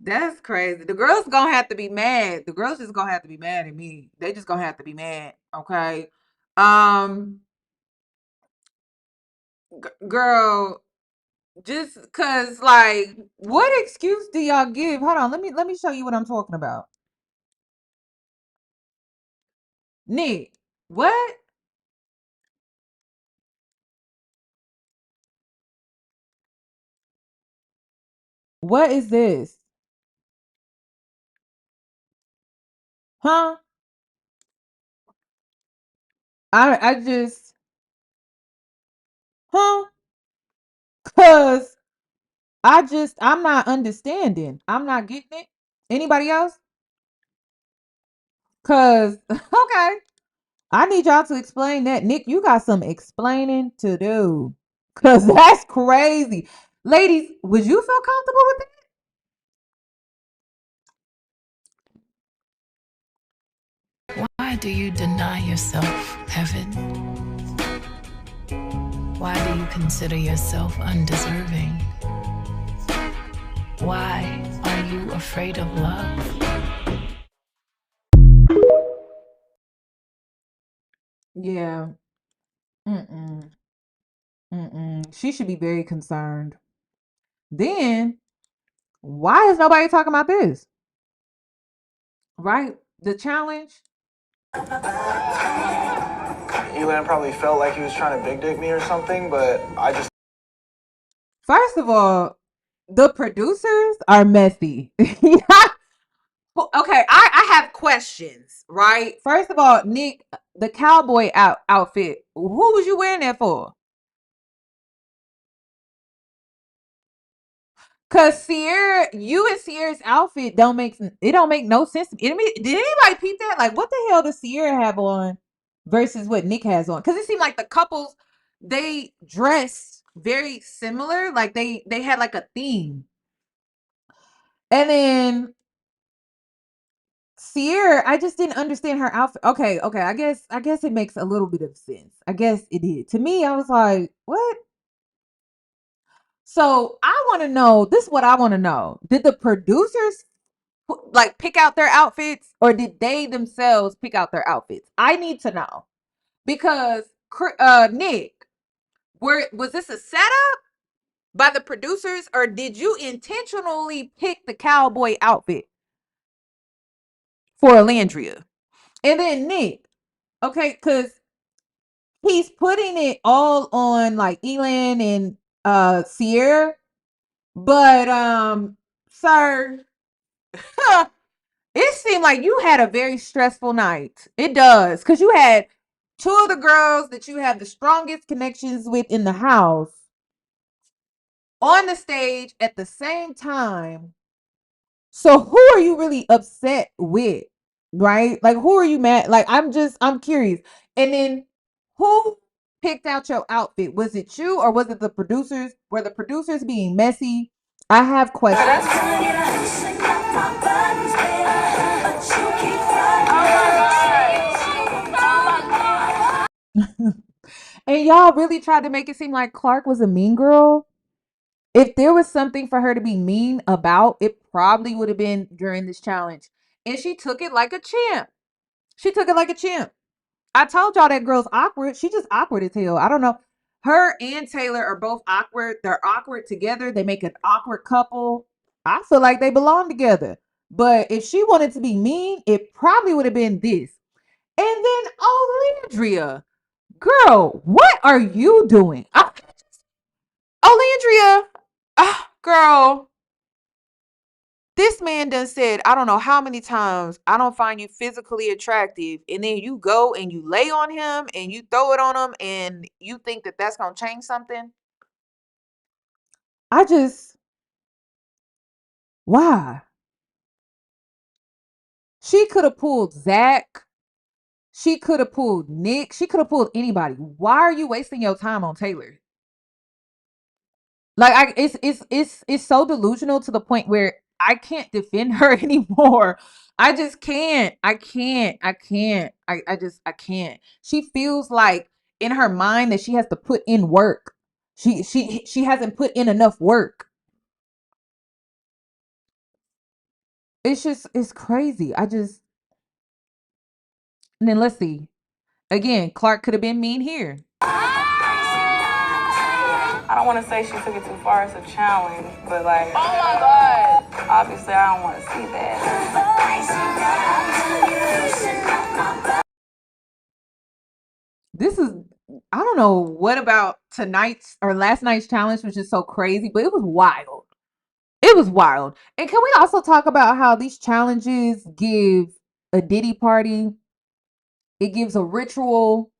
That's crazy. The girls gonna have to be mad. The girls just gonna have to be mad at me. They just gonna have to be mad. Okay. Um, girl, just cause like, what excuse do y'all give? Hold on, let me show you what I'm talking about. Nick, what? What is this? Huh? I just, huh? Cause I'm not understanding. I'm not getting it. Anybody else? Cause okay. I need y'all to explain that. Nick, you got some explaining to do. Cause that's crazy. Ladies, would you feel comfortable with that? Why do you deny yourself heaven? Why do you consider yourself undeserving? Why are you afraid of love? Yeah. Mm-mm. Mm-mm. She should be very concerned. Then, why is nobody talking about this? Right? The challenge. Elan probably felt like he was trying to big dick me or something, but I just... First of all, the producers are messy. Okay, I have questions, right? First of all, Nick, the cowboy outfit, who was you wearing that for? Cause Sierra, you and Sierra's outfit don't make no sense. Did anybody peep that? Like, what the hell does Sierra have on versus what Nick has on? Cause it seemed like the couples, they dressed very similar. Like they had like a theme. And then Sierra, I just didn't understand her outfit. Okay. I guess it makes a little bit of sense. I guess it did. To me, I was like, what? So I want to know. This is what I want to know. Did the producers like pick out their outfits, or did they themselves pick out their outfits? I need to know because Nick, was this a setup by the producers, or did you intentionally pick the cowboy outfit for Alandria? And then Nick, okay, because he's putting it all on like Elan and Sierra, but sir, it seemed like you had a very stressful night. It does, because you had two of the girls that you have the strongest connections with in the house on the stage at the same time. So who are you really upset with? Right? Like, who are you mad? Like, I'm curious. And then who picked out your outfit? Was it you, or was it the producers? Were the producers being messy? I have questions. And y'all really tried to make it seem like Clark was a mean girl. If there was something for her to be mean about, it probably would have been during this challenge. And she took it like a champ. She took it like a champ. I told y'all that girl's awkward. She just awkward as hell. I don't know. Her and Taylor are both awkward. They're awkward together. They make an awkward couple. I feel like they belong together. But if she wanted to be mean, it probably would have been this. And then Alandria, girl, what are you doing? Alandria, girl, this man done said, I don't know how many times, I don't find you physically attractive. And then you go and you lay on him and you throw it on him and you think that that's going to change something. Why? She could have pulled Zach. She could have pulled Nick. She could have pulled anybody. Why are you wasting your time on Taylor? Like it's so delusional to the point where I can't defend her anymore. I just can't. I can't. She feels like in her mind that she has to put in work. She hasn't put in enough work. It's crazy. And then let's see. Again, Clark could have been mean here. I don't want to say she took it too far as a challenge, but like, oh my god, obviously I don't want to see that. This is, I don't know what about tonight's or last night's challenge was just so crazy, but it was wild. It was wild. And can we also talk about how these challenges give a Diddy party? It gives a ritual.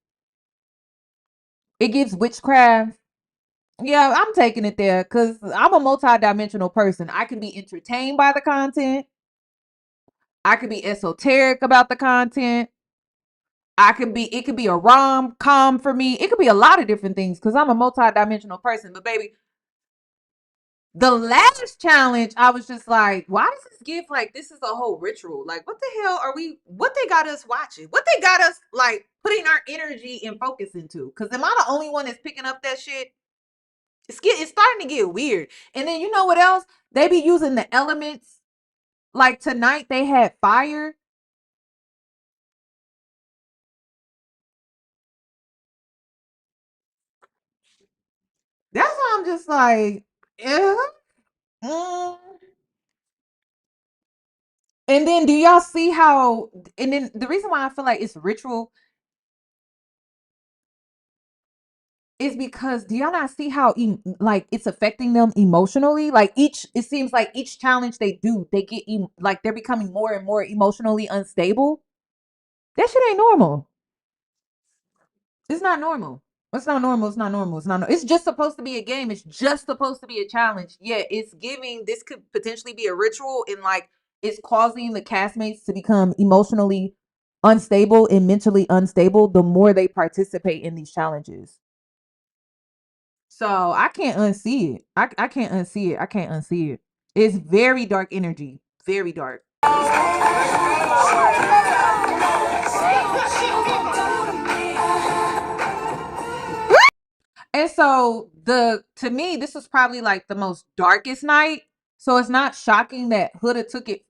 It gives witchcraft. Yeah, I'm taking it there because I'm a multi-dimensional person. I can be entertained by the content. I can be esoteric about the content. It could be a rom-com for me. It could be a lot of different things because I'm a multi-dimensional person. But baby, the last challenge, I was just like, why does this give like this is a whole ritual? Like, what the hell are we? What they got us watching? What they got us like putting our energy and focus into? Because am I the only one that's picking up that shit? It's starting to get weird. And then you know what else? They be using the elements. Like tonight, they had fire. That's why I'm just like, yeah. Mm. And then do y'all see how? And then the reason why I feel like it's ritual is because do y'all not see how like it's affecting them emotionally? Like it seems like each challenge they do, they get like they're becoming more and more emotionally unstable. That shit ain't normal. It's not normal. It's not normal. It's not normal. It's not. It's just supposed to be a game. It's just supposed to be a challenge. Yeah, it's giving. This could potentially be a ritual, and like it's causing the castmates to become emotionally unstable and mentally unstable the more they participate in these challenges. So I can't unsee it. I can't unsee it. I can't unsee it. It's very dark energy. Very dark. And so to me, this was probably like the most darkest night. So it's not shocking that Huda took it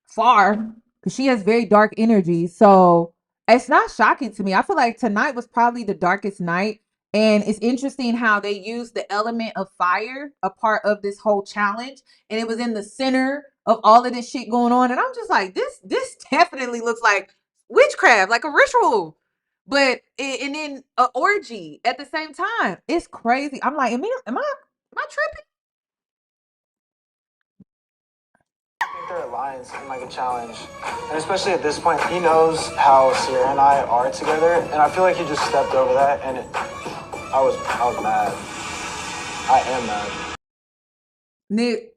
far because she has very dark energy. So it's not shocking to me. I feel like tonight was probably the darkest night. And it's interesting how they used the element of fire, a part of this whole challenge, and it was in the center of all of this shit going on. And I'm just like, this definitely looks like witchcraft, like a ritual. But and then an orgy at the same time. It's crazy. I'm like, am I tripping? I think there are lines in like a challenge, and especially at this point, he knows how Sierra and I are together, and I feel like he just stepped over that, and I was mad. I am mad. Nick,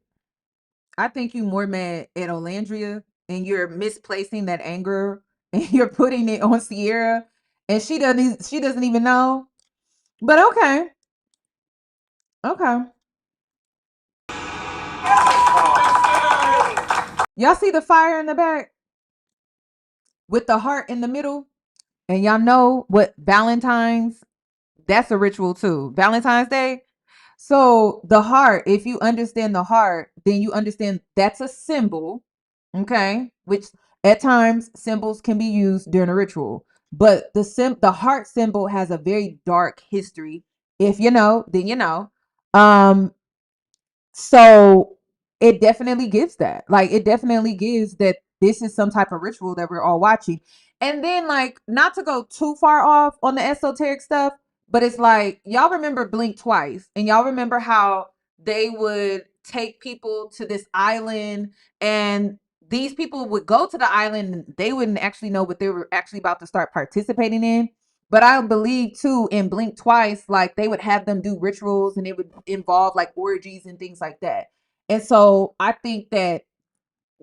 I think you more mad at Alandria and you're misplacing that anger and you're putting it on Sierra and she doesn't even know. But okay. Okay. Y'all see the fire in the back with the heart in the middle? And y'all know what Valentine's, that's a ritual too. Valentine's Day. So the heart, if you understand the heart, then you understand that's a symbol, okay? Which at times symbols can be used during a ritual, but the heart symbol has a very dark history. If you know, then you know. Um, so it definitely gives that. Like it definitely gives that this is some type of ritual that we're all watching. And then like not to go too far off on the esoteric stuff, but it's like y'all remember Blink Twice and y'all remember how they would take people to this island and these people would go to the island and they wouldn't actually know what they were actually about to start participating in. But I believe too in Blink Twice, like they would have them do rituals and it would involve like orgies and things like that. And so I think that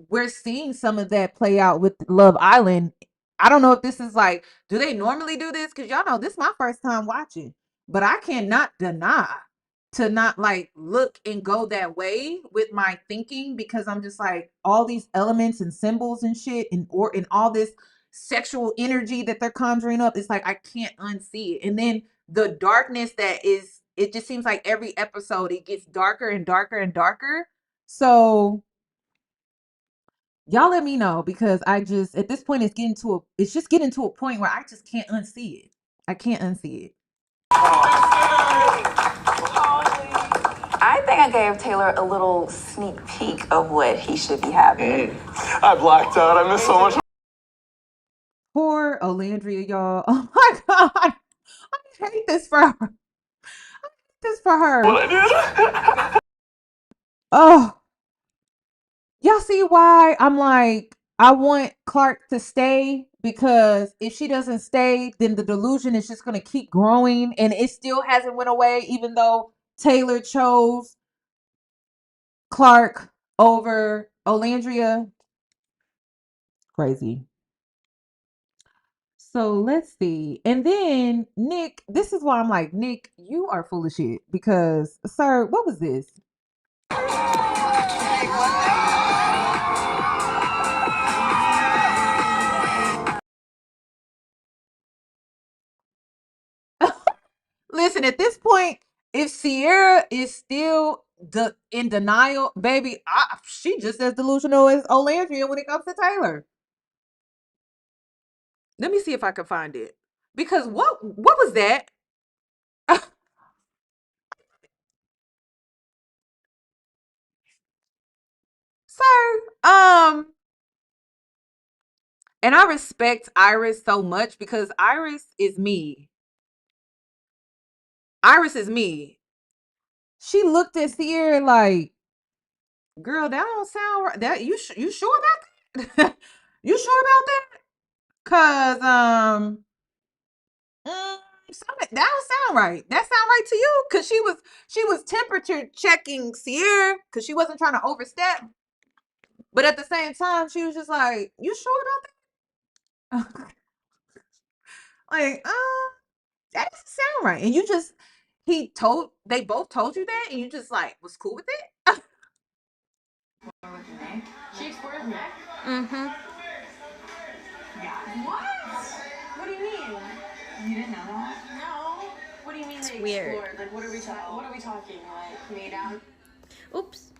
we're seeing some of that play out with Love Island. I don't know if this is like, do they normally do this? Because y'all know this is my first time watching, but I cannot deny to not like look and go that way with my thinking, because I'm just like, all these elements and symbols and shit and all this sexual energy that they're conjuring up, it's like I can't unsee it. And then the darkness that is, it just seems like every episode it gets darker and darker and darker. So y'all let me know, because I just, at this point, it's just getting to a point where I just can't unsee it. I can't unsee it. I think I gave Taylor a little sneak peek of what he should be having. I blacked out. I missed so much. Poor Alandria, y'all. Oh my God. I hate this for her. I hate this for her. What I did. Oh. Y'all see why I'm like, I want Clark to stay, because if she doesn't stay, then the delusion is just going to keep growing, and it still hasn't went away, even though Taylor chose Clark over Alandria. Crazy. So let's see. And then Nick, this is why I'm like, Nick, you are full of shit, because, sir, what was this? Listen, at this point, if Sierra is still in denial, baby, she just as delusional as Alandria when it comes to Taylor. Let me see if I can find it. Because what was that? Sir, and I respect Iris so much, because Iris is me. Iris is me. She looked at Sierra like, girl, that don't sound right. That you sure about that? You sure about that? Cause that don't sound right. That sound right to you? Cause she was temperature checking Sierra, cause she wasn't trying to overstep. But at the same time, she was just like, you sure about that? Like, that doesn't sound right. And you just, they both told you that, and you just like was cool with it. She explored Nick? Mm-hmm. Yeah. What? What do you mean? You didn't know that? No. What do you mean they weird. explored? Like, what are we talking? Like, made out Oops.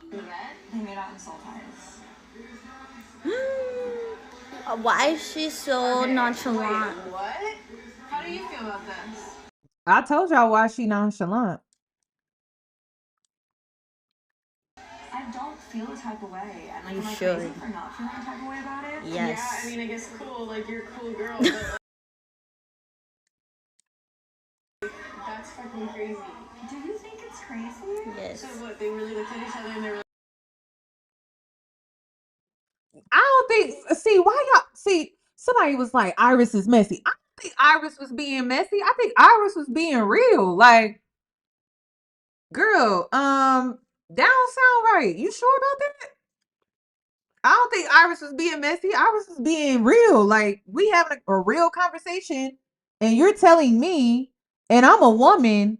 in the bed? They made out in soul ties. Why is she so nonchalant? Wait, what? How do you feel about this? I told y'all why she nonchalant. I don't feel a type of way. And like, You am I should. crazy for not feeling a type of way about it? Yes. Yeah, I mean, I guess cool. Like, you're a cool girl, but like, that's fucking crazy. Do you think it's crazy? Yes. So what? They really looked at each other and they were I don't think, somebody was like, Iris is messy. I don't think Iris was being messy. I think Iris was being real. Like, girl, that don't sound right. You sure about that? I don't think Iris was being messy. Iris was being real. Like, we having a real conversation, and you're telling me, and I'm a woman,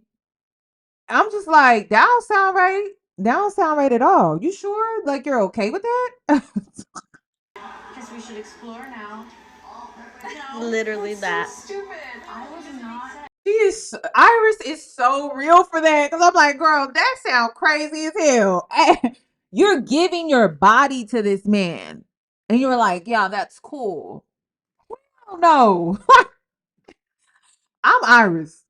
I'm just like, that don't sound right. That don't sound right at all. You sure? Like, you're okay with that? Guess we should explore now. No, Literally that's that. so stupid. I was not. Iris is so real for that, because I'm like, girl, that sounds crazy as hell. You're giving your body to this man, and you're like, yeah, that's cool. No. I'm Iris.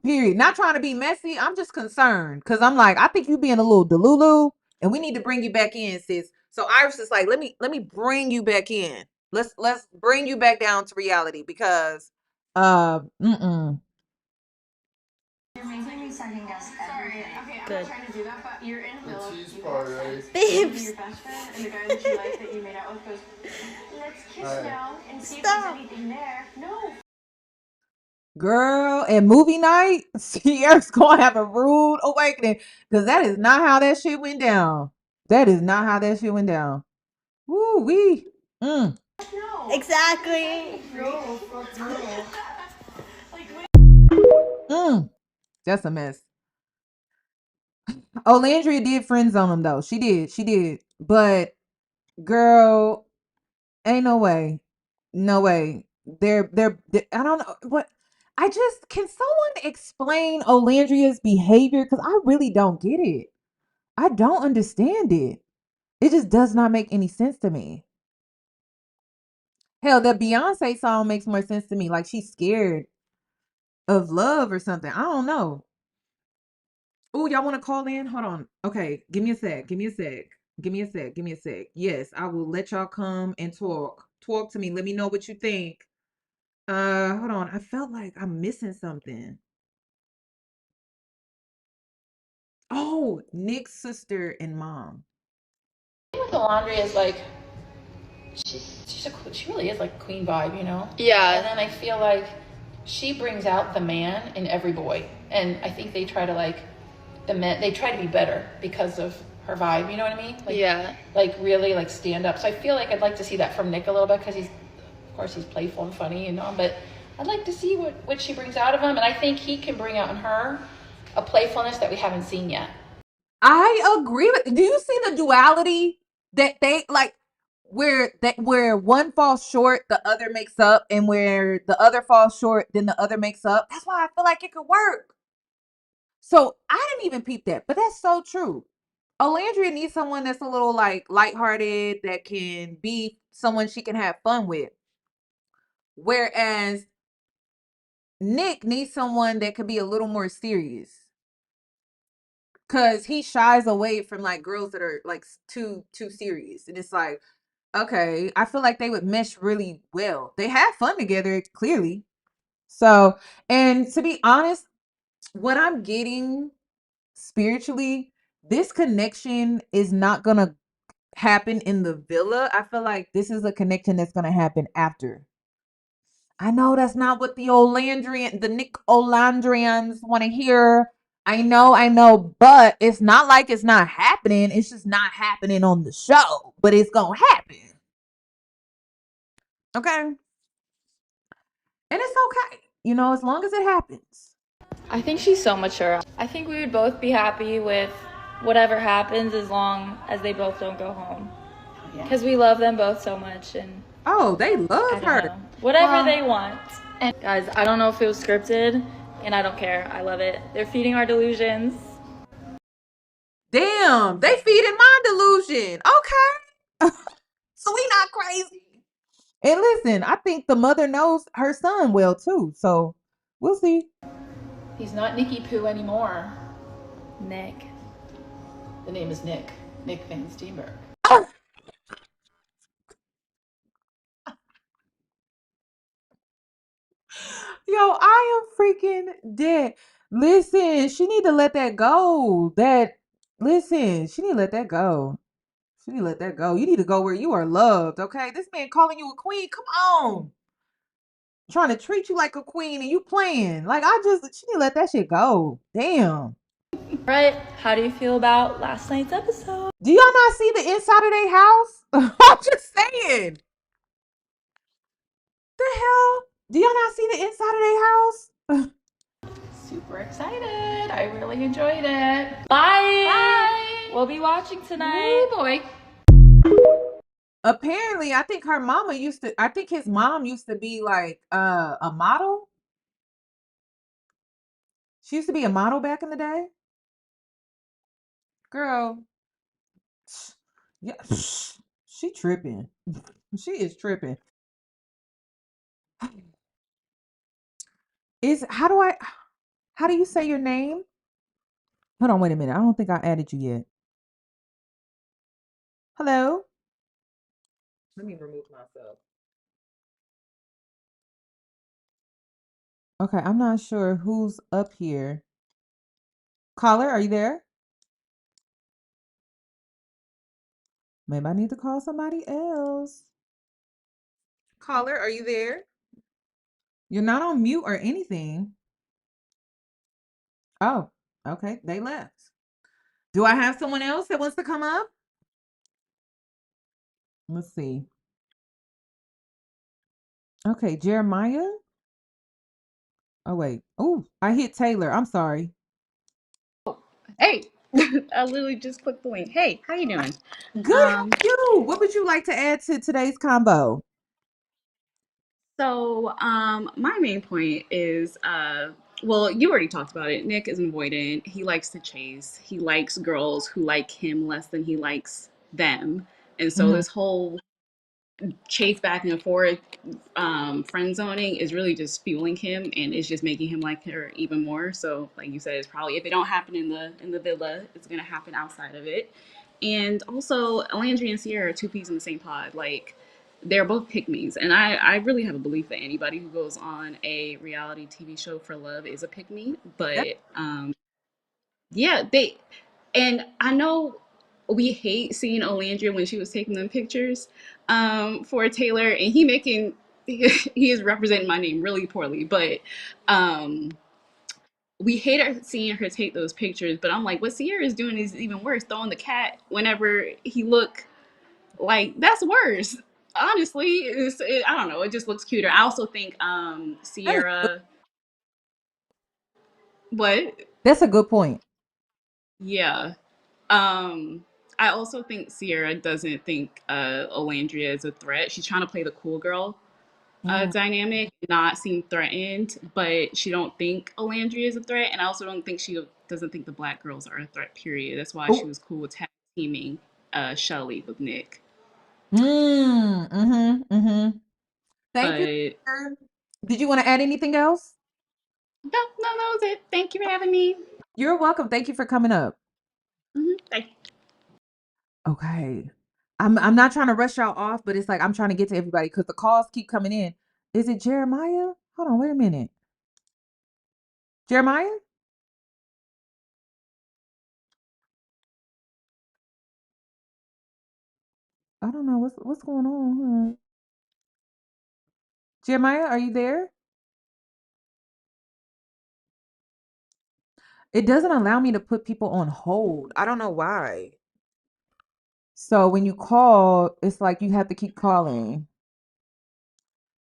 Period. Not trying to be messy. I'm just concerned, because I'm like, I think you being a little delulu, and we need to bring you back in, sis. So Iris is like, let me bring you back in. Let's bring you back down to reality, because You're making me second guess everything. Sorry, okay, I'm Good. not trying to do that, but you're in a bill. cheese part, right? Babes. Your best friend and the guy that you like that you made out with goes, let's kiss Alright. now and see if Stop. there's anything there. No. girl, and movie night, Sierra's gonna have a rude awakening, because that is not how that shit went down. That is not how that shit went down. Woo wee. No. Exactly. No, fuck no. Mm. That's a mess. Alandria did friend zone him though. She did. But girl, ain't no way. No way. They're I don't know what can someone explain Olandria's behavior? Because I really don't get it. I don't understand it. It just does not make any sense to me. Hell, the Beyonce song makes more sense to me. Like she's scared of love or something. I don't know. Oh, y'all want to call in? Hold on. Okay, give me a sec. Give me a sec. Give me a sec. Give me a sec. Yes, I will let y'all come and talk. Talk to me. Let me know what you think. Hold on. I felt like I'm missing something. Oh, Nick's sister and mom. With Alandria is like she really is like queen vibe, you know? Yeah. And then I feel like she brings out the man in every boy, and I think they try to like the men. They try to be better because of her vibe. You know what I mean? Like, Yeah. Like really like stand up. So I feel like I'd like to see that from Nick a little bit because of course he's playful and funny, you know. But I'd like to see what she brings out of him, and I think he can bring out in her a playfulness that we haven't seen yet. I agree with. Do you see the duality that they like? Where one falls short, the other makes up, and where the other falls short, then the other makes up. That's why I feel like it could work. So I didn't even peep that, but that's so true. Alandria needs someone that's a little like lighthearted, that can be someone she can have fun with. Whereas Nick needs someone that could be a little more serious. Cause he shies away from like girls that are like too serious. And it's like, okay, I feel like they would mesh really well. They have fun together, clearly. So, and to be honest, what I'm getting spiritually, this connection is not gonna happen in the villa. I feel like this is a connection that's gonna happen after. I know that's not what the Nick Olandrians want to hear. I know, but it's not like it's not happening. It's just not happening on the show, but it's gonna happen. Okay. And it's okay. You know, as long as it happens. I think she's so mature. I think we would both be happy with whatever happens as long as they both don't go home. Because we love them both so much, and oh, they love her. Know. Whatever they want. And guys, I don't know if it was scripted, and I don't care. I love it. They're feeding our delusions. Damn, they feeding my delusion. Okay. So we not crazy. And listen, I think the mother knows her son well too. So we'll see. He's not Nicky Poo anymore. Nick. The name is Nick. Nick Van Steenberg. Oh. Yo, I am freaking dead. Listen, she need to let that go. She need to let that go. She need to let that go. You need to go where you are loved, okay? This man calling you a queen. Come on. Trying to treat you like a queen and you playing. Like, she need to let that shit go. Damn. Right, how do you feel about last night's episode? Do y'all not see the inside of their house? I'm just saying. The hell? Do y'all not see the inside of their house? Super excited. I really enjoyed it. Bye. Bye. We'll be watching tonight. Oh boy. Apparently, I think his mom used to be like a model. She used to be a model back in the day. Girl. Yeah. She tripping. She is tripping. How do you say your name? Hold on, wait a minute. I don't think I added you yet. Hello? Let me remove myself. Okay, I'm not sure who's up here. Caller, are you there? Maybe I need to call somebody else. Caller, are you there? You're not on mute or anything. Oh, okay. They left. Do I have someone else that wants to come up? Let's see. Okay, Jeremiah. Oh wait. Oh, I hit Taylor. I'm sorry. Hey, I literally just clicked the link. Hey, how you doing? Good. How Um, are you? What would you like to add to today's combo? my main point is, well, you already talked about it. Nick is avoidant. He likes to chase. He likes girls who like him less than he likes them. And so Mhm. this whole chase back and forth, friend zoning is really just fueling him, and it's just making him like her even more. So like you said, it's probably, if it don't happen in the villa, it's gonna happen outside of it. And also, Alandria and Sierra are two peas in the same pod. Like, they're both pick me's, and I really have a belief that anybody who goes on a reality TV show for love is a pick me. That- But yeah, they, and I know we hate seeing Olandria when she was taking them pictures for Taylor, and he is representing my name really poorly, but we hate her seeing her take those pictures. But I'm like, what Sierra is doing is even worse, throwing the cat whenever he look, like, that's worse. Honestly, I don't know, it just looks cuter. I also think Sierra, what? That's a good point. Yeah. I also think Sierra doesn't think Olandria is a threat. She's trying to play the cool girl Mm. dynamic, not seem threatened, but she don't think Olandria is a threat, and I also don't think she doesn't think the black girls are a threat. Period. That's why she Oh. was cool with tag teaming Shelly with Nick. Thank you. But Taylor. Did you want to add anything else? no, that was it. Thank you for having me. You're welcome. Thank you for coming up. Bye. Okay. I'm not trying to rush y'all off, but it's like I'm trying to get to everybody because the calls keep coming in. Is it Jeremiah? Hold on, wait a minute. Jeremiah? I don't know what's going on. Jeremiah, are you there? It doesn't allow me to put people on hold. I don't know why. So when you call, it's like you have to keep calling.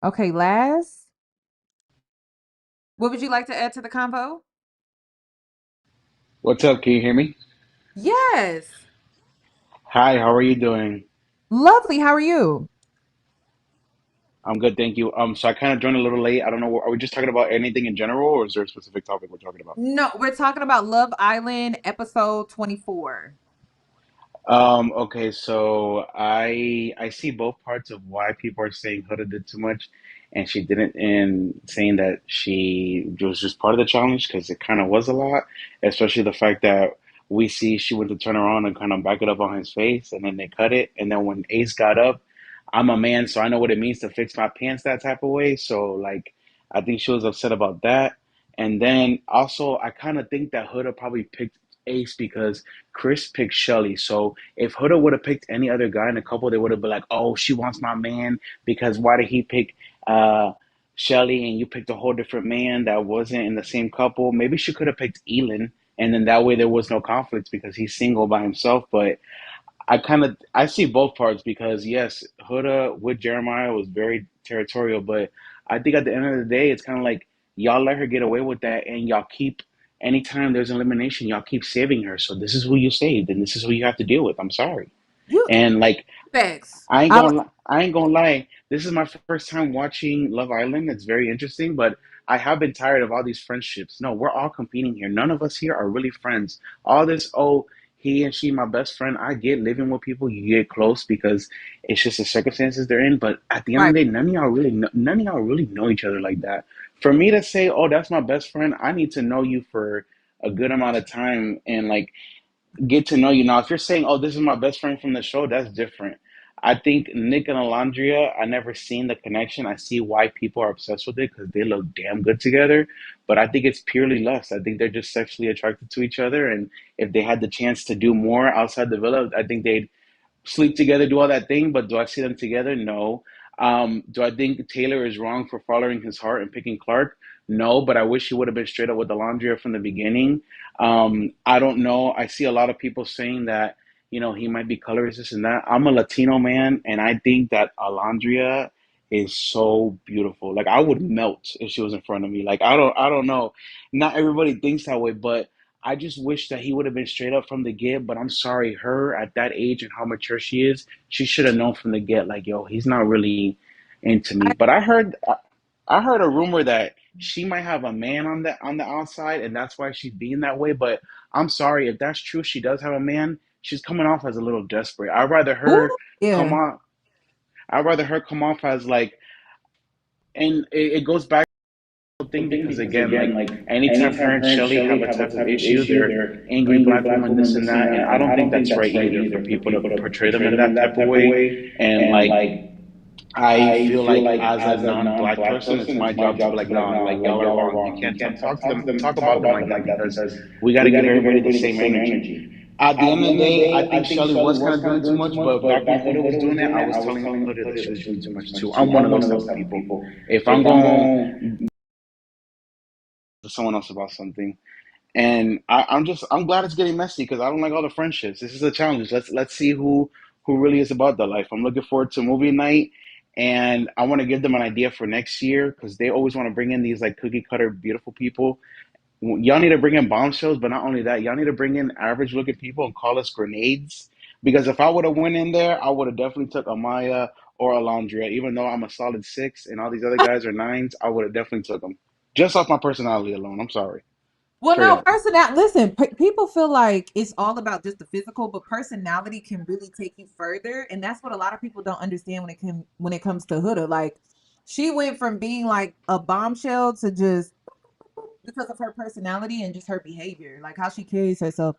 Okay, Laz, what would you like to add to the convo? What's up? Can you hear me? Yes. Hi, how are you doing? Lovely. How are you? I'm good, thank you. So I kind of joined a little late. I don't know. Are we just talking about anything in general, or is there a specific topic we're talking about? No, we're talking about Love Island episode 24. Okay, so I see both parts of why people are saying Huda did too much, and she didn't, and saying that she was just part of the challenge because it kind of was a lot, especially the fact that we see she went to turn around and kind of back it up on his face, and then they cut it, and then when Ace got up, I'm a man, so I know what it means to fix my pants that type of way. So like, I think she was upset about that, and then also I kind of think that Huda probably picked Ace because Chris picked Shelly. So if Huda would have picked any other guy in the couple, they would have been like, "Oh, she wants my man because why did he pick uh, Shelly and you picked a whole different man that wasn't in the same couple?" Maybe she could have picked Elin, and then that way there was no conflicts because he's single by himself. But I see both parts because yes, Huda with Jeremiah was very territorial, but I think at the end of the day, it's kind of like y'all let her get away with that, and y'all keep anytime there's elimination, y'all keep saving her. So this is who you saved, and this is who you have to deal with. I'm sorry, You and like facts. I ain't gonna lie. This is my first time watching Love Island. It's very interesting, but I have been tired of all these friendships. No, we're all competing here. None of us here are really friends. All this, oh, he and she, my best friend. I get living with people. You get close because it's just the circumstances they're in. But at the end of Right. the day, none of y'all really know each other like that. For me to say, oh, that's my best friend, I need to know you for a good amount of time and like get to know you. Now, if you're saying, "Oh, this is my best friend from the show," that's different. I think Nick and Alandria, I never seen the connection. I see why people are obsessed with it because they look damn good together. But I think it's purely lust. I think they're just sexually attracted to each other, and if they had the chance to do more outside the villa, I think they'd sleep together, do all that thing, but do I see them together? No. Do I think Taylor is wrong for following his heart and picking Clark? No, but I wish he would have been straight up with Alandria from the beginning. I don't know. I see a lot of people saying that, he might be colorist, this and that. I'm a Latino man, and I think that Alandria is so beautiful. Like I would melt if she was in front of me. Like I don't know. Not everybody thinks that way, but I just wish that he would have been straight up from the get. But I'm sorry, her at that age and how mature she is, she should have known from the get. Like, yo, he's not really into me. But I heard a rumor that she might have a man on the outside, and that's why she's being that way. But I'm sorry if that's true. She does have a man. She's coming off as a little desperate. Ooh, Come yeah. on. I'd rather her come off as like, and it goes back to the thing because again, like anytime her and Shelly have a type of issue, they're angry black woman, this and that, and I don't think that's right either for people to portray them in that type of way. And like, I feel like as a non-black person, it's my job to be like, no, like y'all are wrong. You can't talk to them, talk about them like that because we got to give everybody the same energy. At the end of the day, I think Shelly was kind of doing too much, but back when Huda was doing it, I was telling Huda that she was doing too much too. I'm one of those type of people. If I'm going to someone else about something, and I'm glad it's getting messy because I don't like all the friendships. This is a challenge. Let's see who really is about the life. I'm looking forward to movie night, and I want to give them an idea for next year because they always want to bring in these like cookie cutter beautiful people. Y'all need to bring in bombshells, but not only that, y'all need to bring in average looking people and call us grenades. Because if I would have went in there, I would have definitely took Amaya or Alandria. Even though I'm a solid six and all these other guys are nines, I would have definitely took them. Just off my personality alone. I'm sorry. Well, Straight no, up. listen, people feel like it's all about just the physical, but personality can really take you further, and that's what a lot of people don't understand when it comes to Huda. Like, she went from being like a bombshell to just because of her personality and just her behavior, like how she carries herself.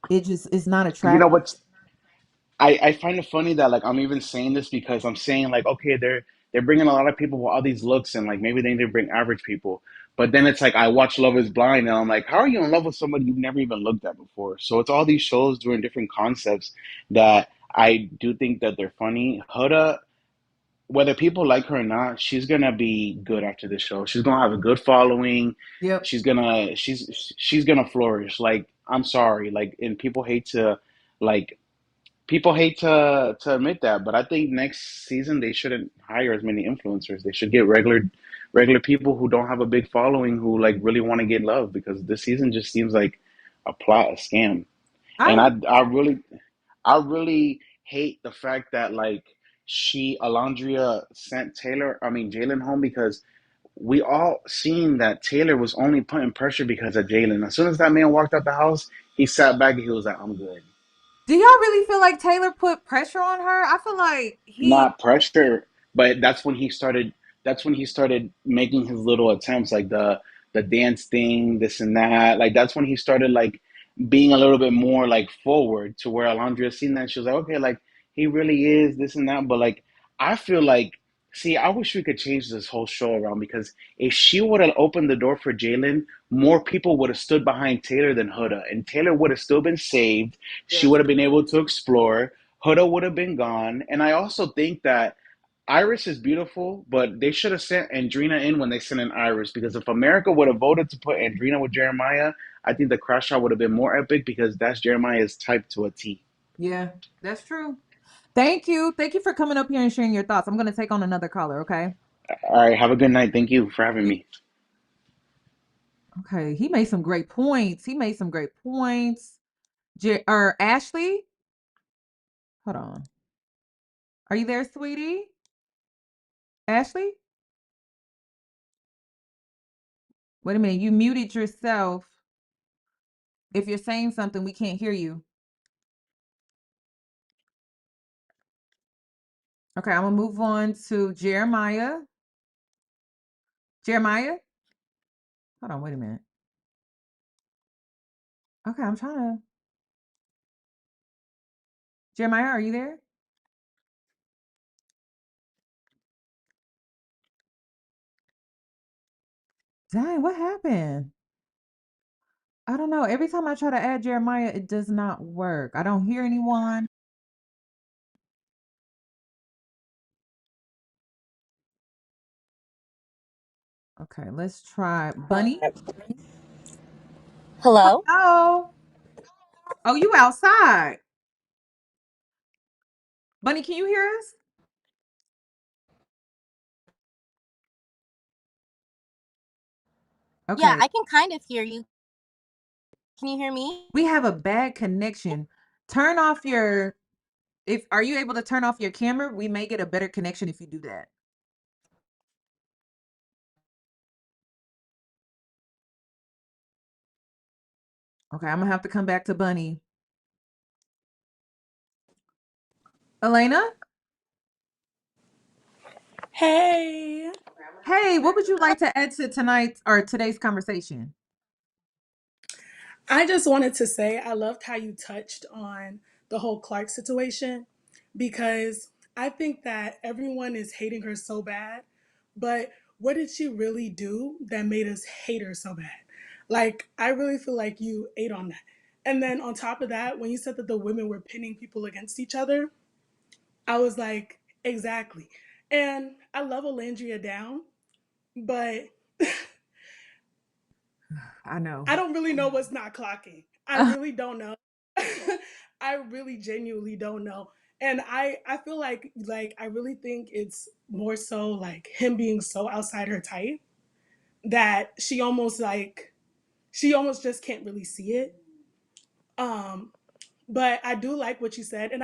It just is not You know attractive. what's I find it funny that like I'm even saying this because I'm saying like okay they're bringing a lot of people with all these looks and like maybe they need to bring average people, but then it's like I watch Love Is Blind and I'm like how are you in love with somebody you've never even looked at before? So it's all these shows doing different concepts that I do think that they're funny. Huda, whether people like her or not, she's gonna be good after this show. She's gonna have a good following. Yep. She's gonna flourish. Like I'm sorry, like and like people hate to admit that, but I think next season they shouldn't hire as many influencers. They should get regular people who don't have a big following who like really want to get love because this season just seems like a plot, a scam. I And agree. I really hate the fact that like Alandria sent Jalen home because we all seen that Taylor was only putting pressure because of Jalen. As soon as that man walked out the house, he sat back and he was like, I'm good. Do y'all really feel like Taylor put pressure on her? I feel like he. Not pressure, but that's when he started making his little attempts, like the dance thing, this and that. Like that's when he started like being a little bit more like forward to where Alondra seen that and she was like, okay, like he really is this and that. But like I feel like see, I wish we could change this whole show around because if she would have opened the door for Jalen, more people would have stood behind Taylor than Huda, and Taylor would have still been saved. She Yes. would have been able to explore. Huda would have been gone. And I also think that Iris is beautiful, but they should have sent Andrina in when they sent in Iris because if America would have voted to put Andrina with Jeremiah, I think the crash out would have been more epic because that's Jeremiah's type to a T. Yeah, that's true. Thank you. Thank you for coming up here and sharing your thoughts. I'm going to take on another caller, okay? All right, have a good night. Thank you for having me. Okay, he made some great points. Or Ashley, hold on. Are you there, sweetie? Ashley? Wait a minute. You muted yourself. If you're saying something, we can't hear you. Okay, I'm going to move on to Jeremiah. Jeremiah? Hold on, wait a minute. Okay, I'm trying to. Jeremiah, are you there? Dang, what happened? I don't know. Every time I try to add Jeremiah, it does not work. I don't hear anyone. Okay, let's try Bunny. Hello? Hello. Oh, you outside. Bunny, can you hear us? Okay. I can kind of hear you. Can you hear me? We have a bad connection. Turn off your if are you able to turn off your camera? We may get a better connection if you do that. Okay, I'm gonna have to come back to Bunny. Elena? Hey. Hey, what would you like to add to tonight's or today's conversation? I just wanted to say I loved how you touched on the whole Clark situation because I think that everyone is hating her so bad, but what did she really do that made us hate her so bad? Like, I really feel like you ate on that. And then on top of that, when you said that the women were pinning people against each other, I was like, exactly. And I love Alandria down, but I know. I don't really know what's not clocking. I really don't know. I really genuinely don't know. And I feel like I really think it's more so like him being so outside her type that she almost just can't really see it. Um but I do like what you said, and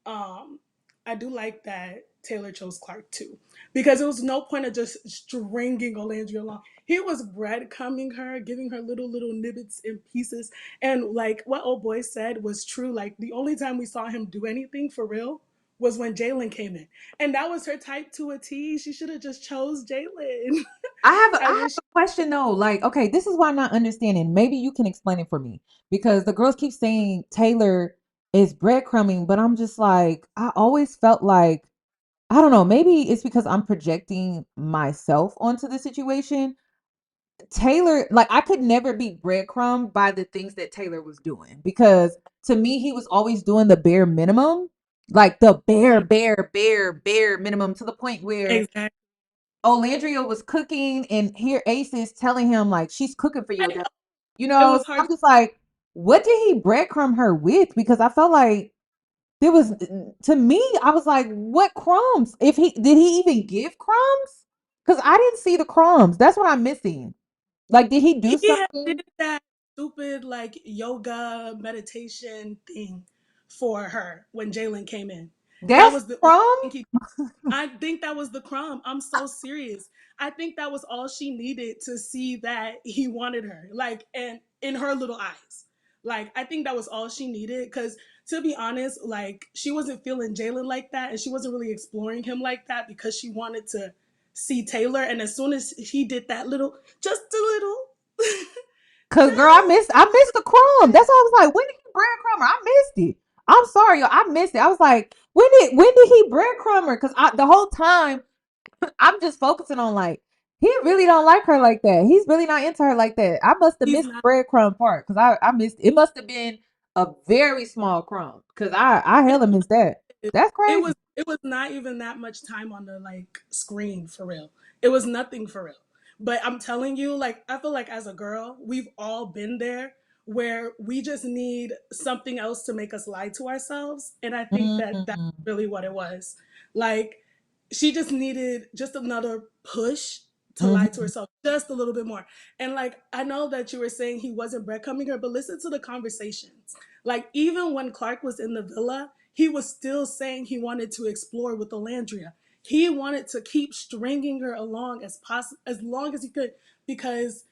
um I do like that Taylor chose Clark too, because there was no point of just stringing Olandria along. He was breadcrumbing her, giving her little nibbits and pieces, and like what old boy said was true. Like the only time we saw him do anything for real was when Jalen came in, and that was her type to a T. She should have just chose Jalen. I I have wish. a question though. Like, okay, this is why I'm not understanding. Maybe you can explain it for me because the girls keep saying Taylor is breadcrumbing, but I'm just like, I always felt like, I don't know, maybe it's because I'm projecting myself onto the situation. Taylor, like, I could never be breadcrumbed by the things that Taylor was doing because to me, he was always doing the bare minimum, like the bare minimum to the point where Exactly. Olandria was cooking, and here Ace is telling him like she's cooking for you. You It know, was so hard. I'm just like, what did he breadcrumb her with? Because I felt like there was to me, I was like, what crumbs? If he did he even give crumbs? Because I didn't see the crumbs. That's what I'm missing. Like, did he do He had something? did that stupid like yoga meditation thing for her when Jalen came in. That That's was the only crumb? thing he I think that was the crumb. I'm so serious. I think that was all she needed to see that he wanted her. Like, and in her little eyes. Like, I think that was all she needed. Because to be honest, like, she wasn't feeling Jalen like that. And she wasn't really exploring him like that because she wanted to see Taylor. And as soon as he did that little, just a little, Cause girl, I missed the crumb. That's why I was like, when did he breadcrumb her? I missed it. I'm sorry, yo, I missed it. I was like, when did he breadcrumb her? Cause the whole time I'm just focusing on like he really don't like her like that. He's really not into her like that. I must have he's missed the not. breadcrumb part because I missed it. Must have been a very small crumb because I hella missed that. That's it crazy. was it was not even that much time on the like screen for real. It was nothing for real. But I'm telling you, like I feel like as a girl, we've all been there where we just need something else to make us lie to ourselves. And I think that that's Mm, really what it was. Like she just needed just another push to lie to mhm. herself just a little bit more. And like I know that you were saying he wasn't breadcrumbing her, but listen to the conversations. Like even when Clark was in the villa, he was still saying he wanted to explore with Alandria. He wanted to keep stringing her along as long as he could, because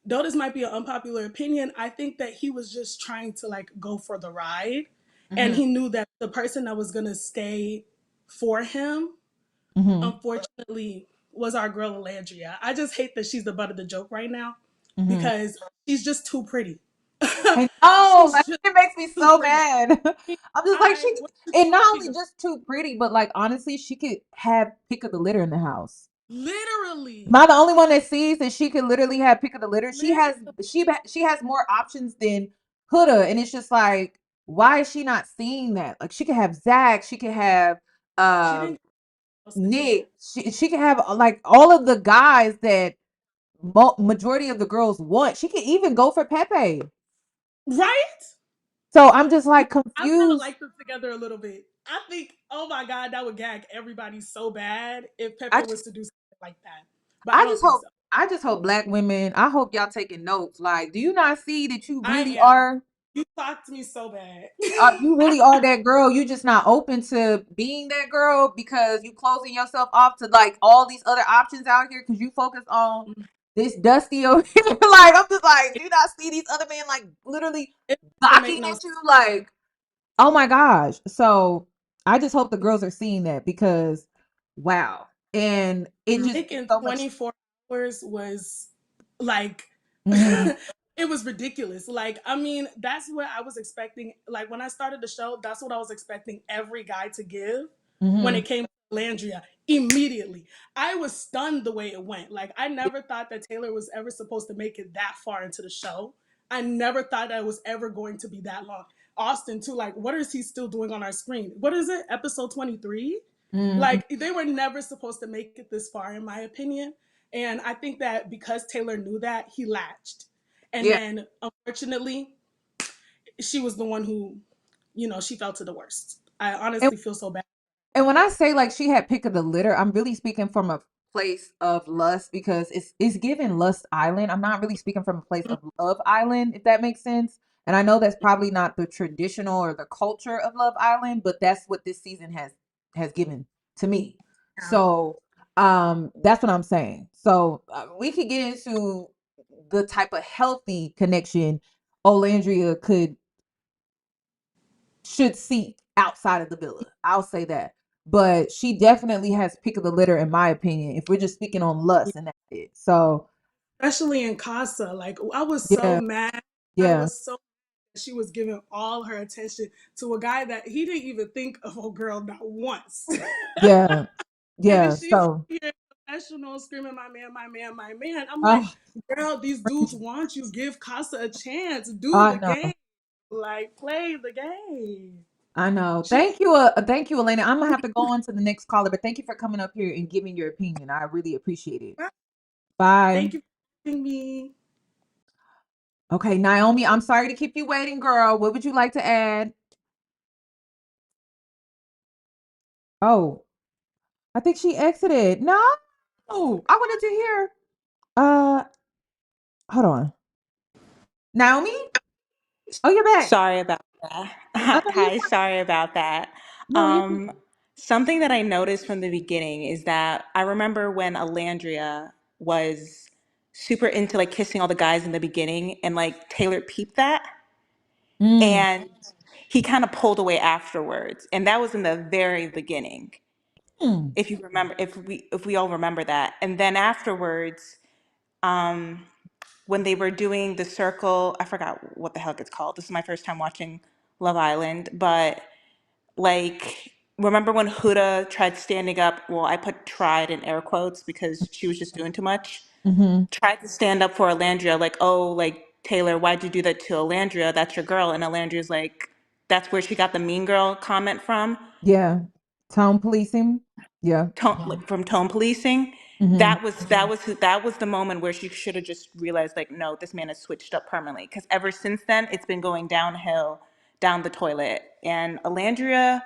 though this might be an unpopular opinion, I think that he was just trying to like go for the ride, and Mhm. he knew that the person that was gonna stay for him, Mhm. unfortunately, was our girl Alandria. I just hate that she's the butt of the joke right now Mhm. because she's just too pretty. I know, She's like, just it makes me too so pretty. mad. I'm just like I what did and not she only do? just too pretty, but like honestly, she could have pick of the litter in the house. Am Literally. I the only one that sees that she could literally have pick of the litter? She has Literally. she has more options than Huda, and it's just like, why is she not seeing that? Like she could have Zach, she could have She didn't get to see Nick, that. she could have like all of the guys that majority of the girls want. She could even go for Pepe. Right? So I'm just like I kind of confused. like them together a little bit. I think, oh my God, that would gag everybody so bad if I Pepe was just to do something like that. But I I don't just think hope so. I just hope black women, I hope y'all taking notes. Like, do you not see that you I really am. are? You talked to me so bad. You really are that girl. You just not open to being that girl because you closing yourself off to like all these other options out here because you focus on this dusty over here. Like, I'm just like, do you not see these other men like literally It doesn't make knocking no at sense. you? Like, oh my gosh. So I just hope the girls are seeing that because wow. And it just Nick is in so much. 24 hours was like Mhm, it was ridiculous. Like, I mean, that's what I was expecting. Like when I started the show, that's what I was expecting every guy to give when mhm, it came to Landria immediately. I was stunned the way it went. Like I never thought that Taylor was ever supposed to make it that far into the show. I never thought that it was ever going to be that long. Austin too, like what is he still doing on our screen? What is it? Episode 23? mhm. Like they were never supposed to make it this far, in my opinion. And I think that because Taylor knew that, he latched. And Yeah. then unfortunately, she was the one who, she fell to the worst. I And honestly feel so bad. And when I say like she had pick of the litter, I'm really speaking from a place of lust because it's given Lust Island. I'm not really speaking from a place of Love Island, if that makes sense. And I know that's probably not the traditional or the culture of Love Island, but that's what this season has given to me. So that's what I'm saying. So we could get into the type of healthy connection Olandria should seek outside of the villa. I'll say that. But she definitely has pick of the litter, in my opinion, if we're just speaking on lust and that's it. So Especially in Casa. Like I was so yeah, mad. I yeah, was so mad she was giving all her attention to a guy that he didn't even think of a girl not once. yeah, And then yeah. she's So here professional screaming, my man, my man, my man. I'm like, oh, girl, these dudes want you. Give Casa a chance. Do I the know. game. Like, play the game. I know. She Thank you, Elena. I'm gonna have to go on to the next caller, but thank you for coming up here and giving your opinion. I really appreciate it. Bye. thank you for having me. Okay, Naomi, I'm sorry to keep you waiting, girl. What would you like to add? Oh, I think she exited. No, I wanted to hear. Uh, hold on. Naomi? Oh, you're back. Sorry about that. I know you're Hi, sorry about that. no, you're good. Um, Something that I noticed from the beginning is that I remember when Alandria was super into like kissing all the guys in the beginning and like Taylor peeped that Mm, and he kind of pulled away afterwards. And that was in the very beginning. mm, If you remember, if we all remember that. And then afterwards, um, when they were doing the circle, I forgot what the heck it's called. This is my first time watching Love Island, but like, remember when Huda tried standing up? Well, I put tried in air quotes because she was just doing too much. mhm. Tried to stand up for Alandria, like, oh, like, Taylor, why'd you do that to Alandria? That's your girl. And Alandria's like, that's where she got the mean girl comment from. Yeah. Tone policing. Yeah. Like, from tone policing. Mhm. That was the moment where she should have just realized like, no, this man has switched up permanently, because ever since then it's been going downhill, down the toilet. And Alandria,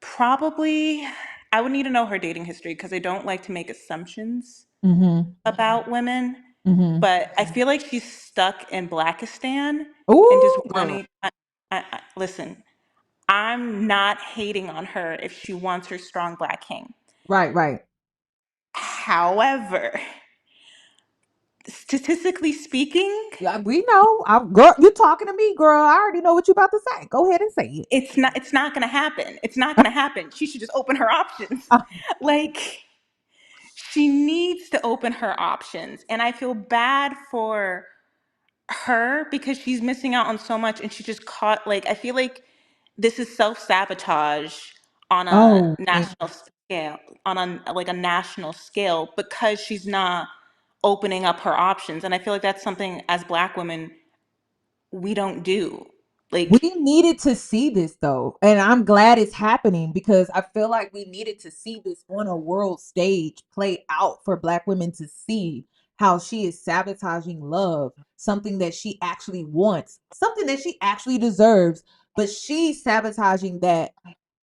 probably, I would need to know her dating history because I don't like to make assumptions Mhm. about women, Mhm. but I feel like she's stuck in Blackistan and just Ooh, girl. wanting. Listen, I'm not hating on her if she wants her strong black king. Right, right. However, statistically speaking, Yeah, we know. Girl, you talking to me, girl. I already know what you about to say. Go ahead and say it. it's not gonna happen. It's not gonna happen. She should just open her options. Like, she needs to open her options. And I feel bad for her because she's missing out on so much and she just caught, like, I feel like this is self-sabotage on a Oh, man. national scale, on a like a national scale, because she's not opening up her options. And I feel like that's something as black women we don't do. We Like, needed to see this though, and I'm glad it's happening because I feel like we needed to see this on a world stage play out for black women to see how she is sabotaging love, something that she actually wants, something that she actually deserves, but she's sabotaging that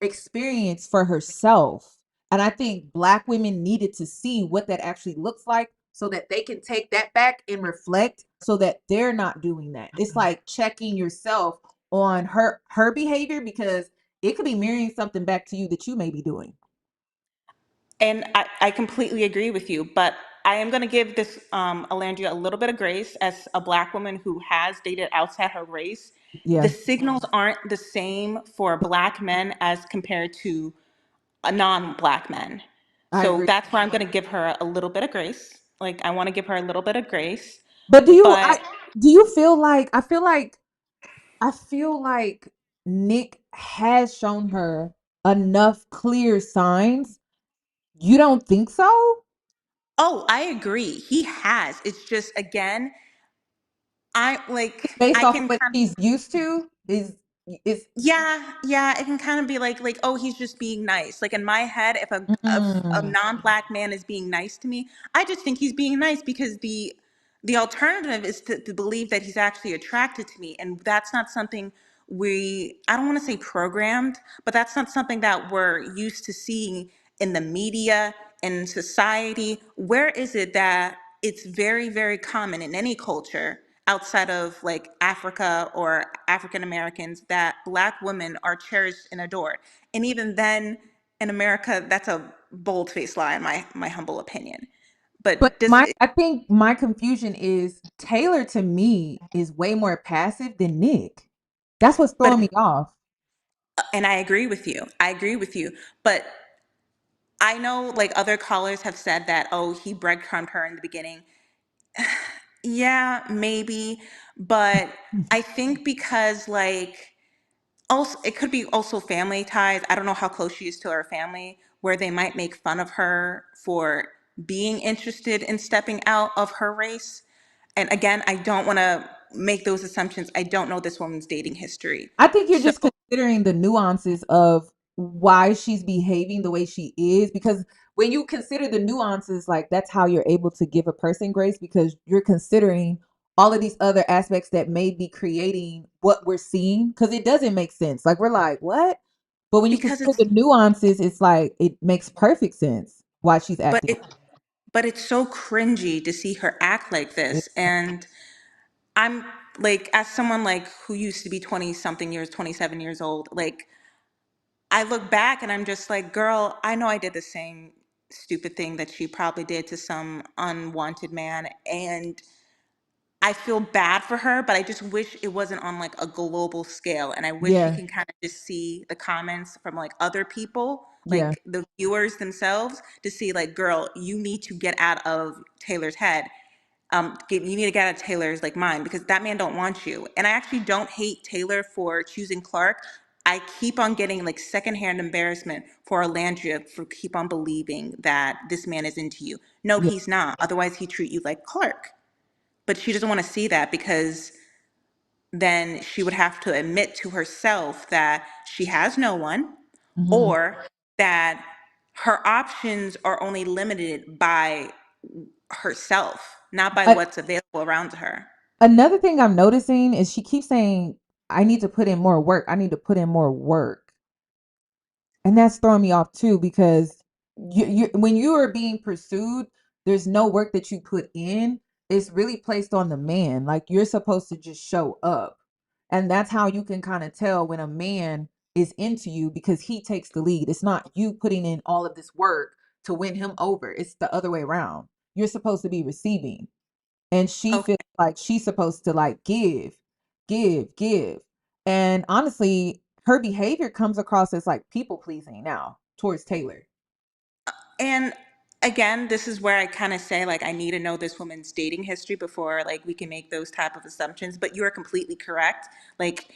experience for herself. And I think black women needed to see what that actually looks like so that they can take that back and reflect so that they're not doing that. It's like checking yourself on her behavior, because it could be mirroring something back to you that you may be doing. And I completely agree with you, but I am going to give this Alandria a little bit of grace as a Black woman who has dated outside her race. The Yeah, signals aren't the same for Black men as compared to a non-Black men. I So agree. that's where I'm going to give her a little bit of grace. Like, I want to give her a little bit of grace, But but do you feel like I feel like Nick has shown her enough clear signs? You don't think so? oh, I agree. He has. It's just, again, Based I off of can what kind she's used to is yeah, it can kind of be like, oh, he's just being nice. Like in my head, if a mm, non-Black man is being nice to me, I just think he's being nice because the alternative is to believe that he's actually attracted to me, and that's not something I don't want to say programmed, but that's not something that we're used to seeing in the media and in society. Where is it that it's very, very common in any culture outside of like Africa or African Americans that Black women are cherished and adored? And even then, in America, that's a bold-faced lie in my humble opinion. but But does I think my confusion is Taylor to me is way more passive than Nick. That's what's throwing but me off. and I agree with you. I agree with you. But I know like other callers have said that, oh, he breadcrumbed her in the beginning. Yeah, maybe. But I think because like also it could be also family ties. I don't know how close she is to her family, where they might make fun of her for being interested in stepping out of her race. And again, I don't want to make those assumptions. I don't know this woman's dating history. I think you're So just considering the nuances of why she's behaving the way she is, because when you consider the nuances, like that's how you're able to give a person grace, because you're considering all of these other aspects that may be creating what we're seeing, because it doesn't make sense. Like we're like, what? But when you because consider the nuances, it's like it makes perfect sense why she's but acting. it but it's so cringy to see her act like It, this. And I'm like, as someone like who used to be 20 something years, 27 years old, like I look back and I'm just like, girl, I know I did the same stupid thing that she probably did to some unwanted man. And I feel bad for her, but I just wish it wasn't on like a global scale. And I wish she yeah, can kind of just see the comments from like other people, yeah. like the viewers themselves, to see like, girl, you need to get out of Taylor's head. You need to get out of Taylor's like mind, because that man don't want you. And I actually don't hate Taylor for choosing Clark. I keep on getting like secondhand embarrassment for Alandria for keep on believing that this man is into you. No, Yeah. he's not. Otherwise, he'd treat you like Clark. But she doesn't want to see that, because then she would have to admit to herself that she has no one, Mhm. or that her options are only limited by herself, not by A- what's available around her. Another thing I'm noticing is she keeps saying, I need to put in more work. I need to put in more work. And that's throwing me off too, because when you are being pursued, there's no work that you put in. It's really placed on the man. Like you're supposed to just show up. And that's how you can kind of tell when a man is into you, because he takes the lead. It's not you putting in all of this work to win him over. It's the other way around. You're supposed to be receiving. And she feels Okay. like she's supposed to like give. And honestly, her behavior comes across as like people pleasing now towards Taylor. And again, this is where I kind of say like I need to know this woman's dating history before like we can make those type of assumptions. But you are completely correct. Like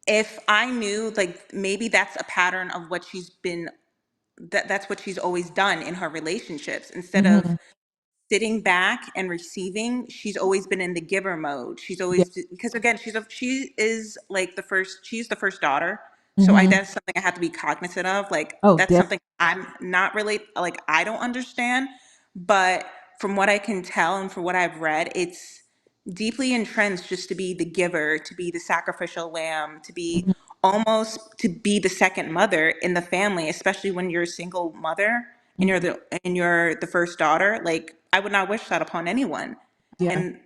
if I knew like maybe that's a pattern of what she's been that's what she's always done in her relationships. Instead of Mhm. sitting back and receiving, she's always been in the giver mode. She's Yeah. always, because again, she is like she's the first daughter. So Mhm. that's something I have to be cognizant of. Like Oh, that's definitely. something I'm not really like I don't understand. But from what I can tell and from what I've read, it's deeply entrenched just to be the giver, to be the sacrificial lamb, to be almost to be the second mother in the family, especially when you're a single mother and you're the first daughter. Like I would not wish that upon anyone. Yeah. And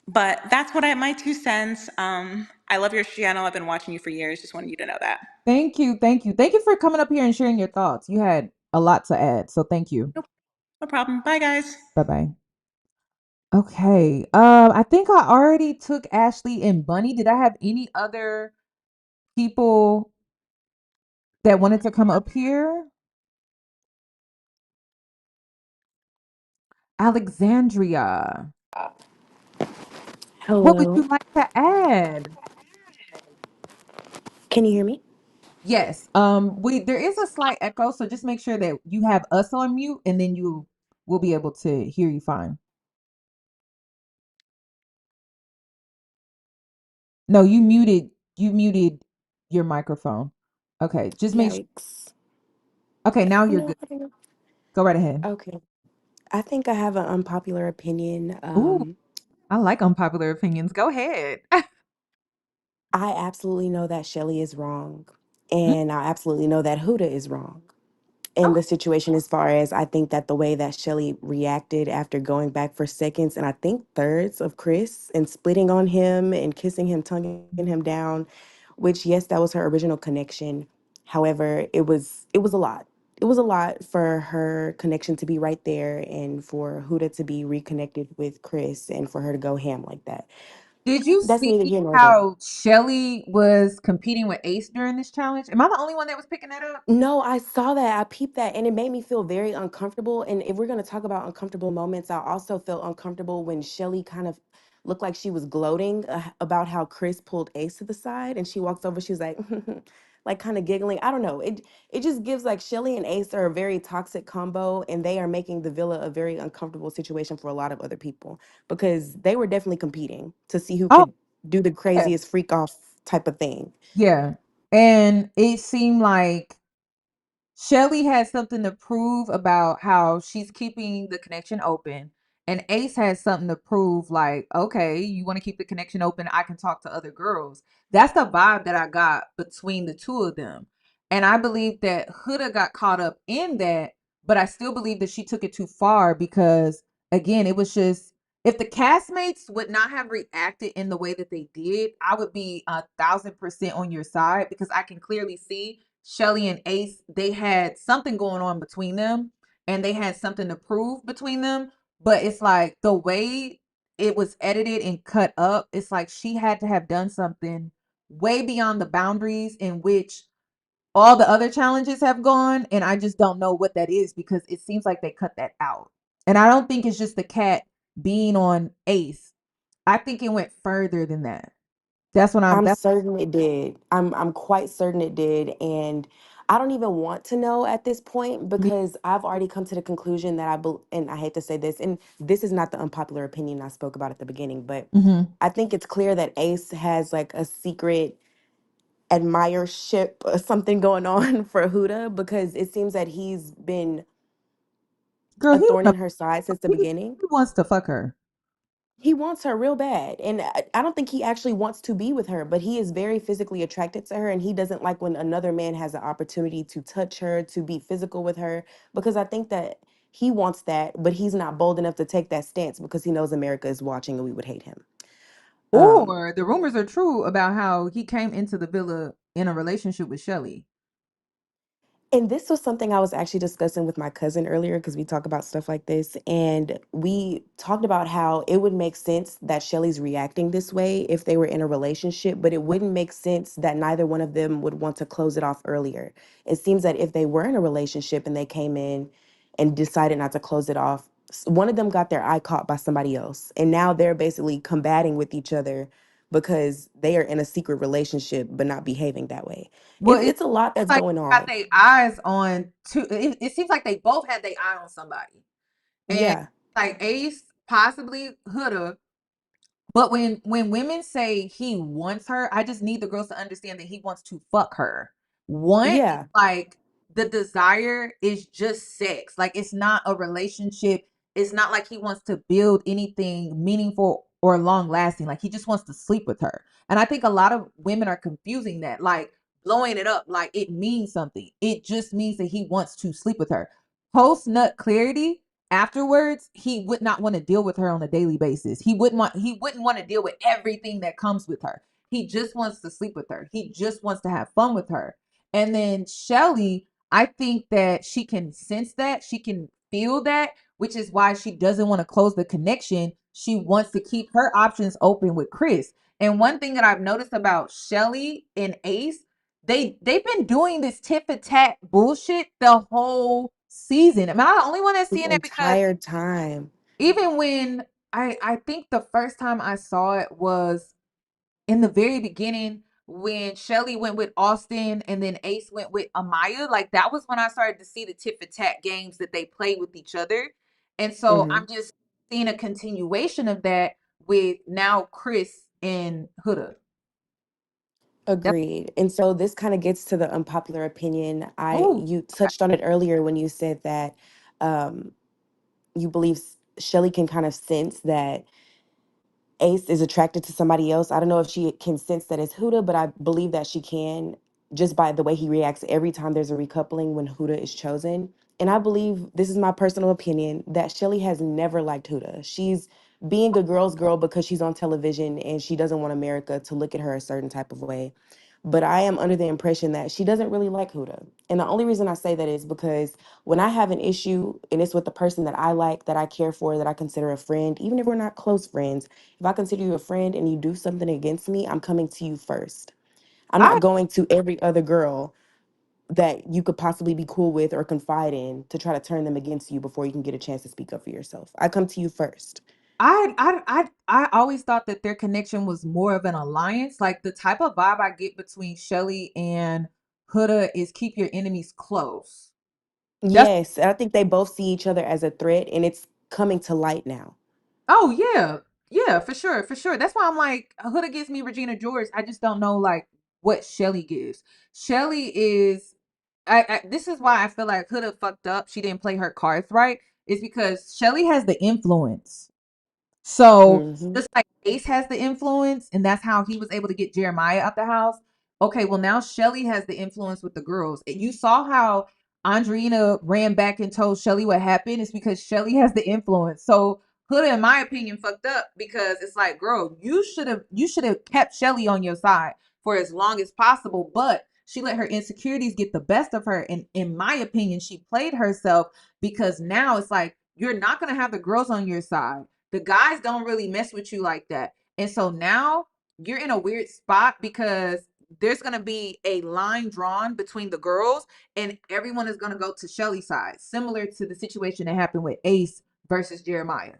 but that's what my 2 cents. I love your channel. I've been watching you for years. Just wanted you to know that. Thank you. Thank you. Thank you for coming up here and sharing your thoughts. You had a lot to add. So thank you. No problem. Bye, guys. Bye-bye. Okay. I think I already took Ashley and Bunny. Did I have any other people that wanted to come up here? Alexandria. What would Hello. you like to add? Can you hear me? Yes. We there is a slight echo, so just make sure that you have us on mute and then you will be able to hear you fine. No, you muted your microphone. Okay, just make sure. Yikes. Okay, now You you're know good. what? Go right ahead. Okay. I think I have an unpopular opinion. Ooh, I like unpopular opinions. Go ahead. I absolutely know that Shelly is wrong. Mm, And I absolutely know that Huda is wrong in okay. the situation, as far as I think that the way that Shelly reacted after going back for seconds and I think thirds of Chris and splitting on him and kissing him, tonguing him down, which yes, that was her original connection. However, it was a lot. It was a lot for her connection to be right there and for Huda to be reconnected with Chris and for her to go ham like that. Did you That's see neither here nor there. how Shelly was competing with Ace during this challenge? Am I the only one that was picking that up? No, I saw that. I peeped that, and it made me feel very uncomfortable. And if we're going to talk about uncomfortable moments, I also felt uncomfortable when Shelly kind of looked like she was gloating about how Chris pulled Ace to the side, and she walks over. She was like, like kind of giggling. I don't know. It just gives like Shelly and Ace are a very toxic combo, and they are making the villa a very uncomfortable situation for a lot of other people because they were definitely competing to see who Oh, could do the yeah. craziest freak off type of thing. Yeah. And it seemed like Shelly has something to prove about how she's keeping the connection open. And Ace has something to prove, like, okay, you want to keep the connection open. I can talk to other girls. That's the vibe that I got between the two of them. And I believe that Huda got caught up in that, but I still believe that she took it too far because, again, it was just, if the castmates would not have reacted in the way that they did, I would be 1,000% on your side because I can clearly see Shelly and Ace, they had something going on between them and they had something to prove between them. But it's like the way it was edited and cut up, it's like she had to have done something way beyond the boundaries in which all the other challenges have gone. And I just don't know what that is because it seems like they cut that out. And I don't think it's just the cat being on Ace. I think it went further than that. That's what I'm that's certain it did. I'm quite certain it did, and I don't even want to know at this point me. because I've already come to the conclusion that and I hate to say this, and this is not the unpopular opinion I spoke about at the beginning, but Mhm. I think it's clear that Ace has like a secret admirership or something going on for Huda because it seems that he's been Girl, a thorn in her side since the beginning. he wants to fuck her. He wants her real bad. And I don't think he actually wants to be with her, but he is very physically attracted to her. And he doesn't like when another man has the opportunity to touch her, to be physical with her, because I think that he wants that, but he's not bold enough to take that stance because he knows America is watching and we would hate him. Um, Or the rumors are true about how he came into the villa in a relationship with Shelly. And this was something I was actually discussing with my cousin earlier because we talk about stuff like this. And we talked about how it would make sense that Shelly's reacting this way if they were in a relationship, but it wouldn't make sense that neither one of them would want to close it off earlier. It seems that if they were in a relationship and they came in and decided not to close it off, one of them got their eye caught by somebody else. And now they're basically combating with each other because they are in a secret relationship but not behaving that way. Well, It's a lot that's like going got on. their eyes on two. It seems like they both had their eye on somebody, and Yeah. like Ace, possibly Huda. But when women say he wants her, I just need the girls to understand that he wants to fuck her. Want is Yeah. like the desire is just sex. Like it's not a relationship. It's not like he wants to build anything meaningful or long lasting. Like he just wants to sleep with her. And I think a lot of women are confusing that, like blowing it up like it means something. It just means that he wants to sleep with her. Post nut clarity, afterwards, he would not want to deal with her on a daily basis. He wouldn't want to deal with everything that comes with her. He just wants to sleep with her. He just wants to have fun with her. And then Shelly, I think that she can sense that, she can feel that, which is why she doesn't want to close the connection. She wants to keep her options open with Chris. And one thing that I've noticed about Shelly and Ace, they've been doing this tit for tat bullshit the whole season. Am I the only one that's The seeing it? Because entire time. even when I think the first time I saw it was in the very beginning when Shelly went with Austin and then Ace went with Amaya. Like that was when I started to see the tit for tat games that they play with each other. And so Mhm. I'm just seeing a continuation of that with now Chris and Huda. Agreed. And so this kind of gets to the unpopular opinion. Oh, You touched on it earlier when you said that um, you believe Shelly can kind of sense that Ace is attracted to somebody else. I don't know if she can sense that it's Huda, but I believe that she can just by the way he reacts every time there's a recoupling when Huda is chosen. And I believe, this is my personal opinion, that Shelly has never liked Huda. She's being a girl's girl because she's on television and she doesn't want America to look at her a certain type of way. But I am under the impression that she doesn't really like Huda. And the only reason I say that is because when I have an issue and it's with the person that I like, that I care for, that I consider a friend, even if we're not close friends, if I consider you a friend and you do something against me, I'm coming to you first. I'm I not going to every other girl that you could possibly be cool with or confide in to try to turn them against you before you can get a chance to speak up for yourself. I come to you first. I always thought that their connection was more of an alliance. Like the type of vibe I get between Shelly and Huda is keep your enemies close. That's Yes, I think they both see each other as a threat and it's coming to light now. Oh yeah. Yeah, for sure, for sure. That's why I'm like Huda gives me Regina George. I just don't know like what Shelly gives. Shelly is I this is why I feel like Huda fucked up. She didn't play her cards right. Is because Shelly has the influence. So Hmm. just like Ace has the influence, and that's how he was able to get Jeremiah out the house. Okay, well now Shelly has the influence with the girls. You saw how Andrina ran back and told Shelly what happened. It's because Shelly has the influence. So Huda, in my opinion, fucked up because it's like, girl, you should have kept Shelly on your side for as long as possible, but she let her insecurities get the best of her. And in my opinion, she played herself because now it's like you're not gonna have the girls on your side. The guys don't really mess with you like that. And so now you're in a weird spot because there's going to be a line drawn between the girls and everyone is going to go to Shelly's side, similar to the situation that happened with Ace versus Jeremiah.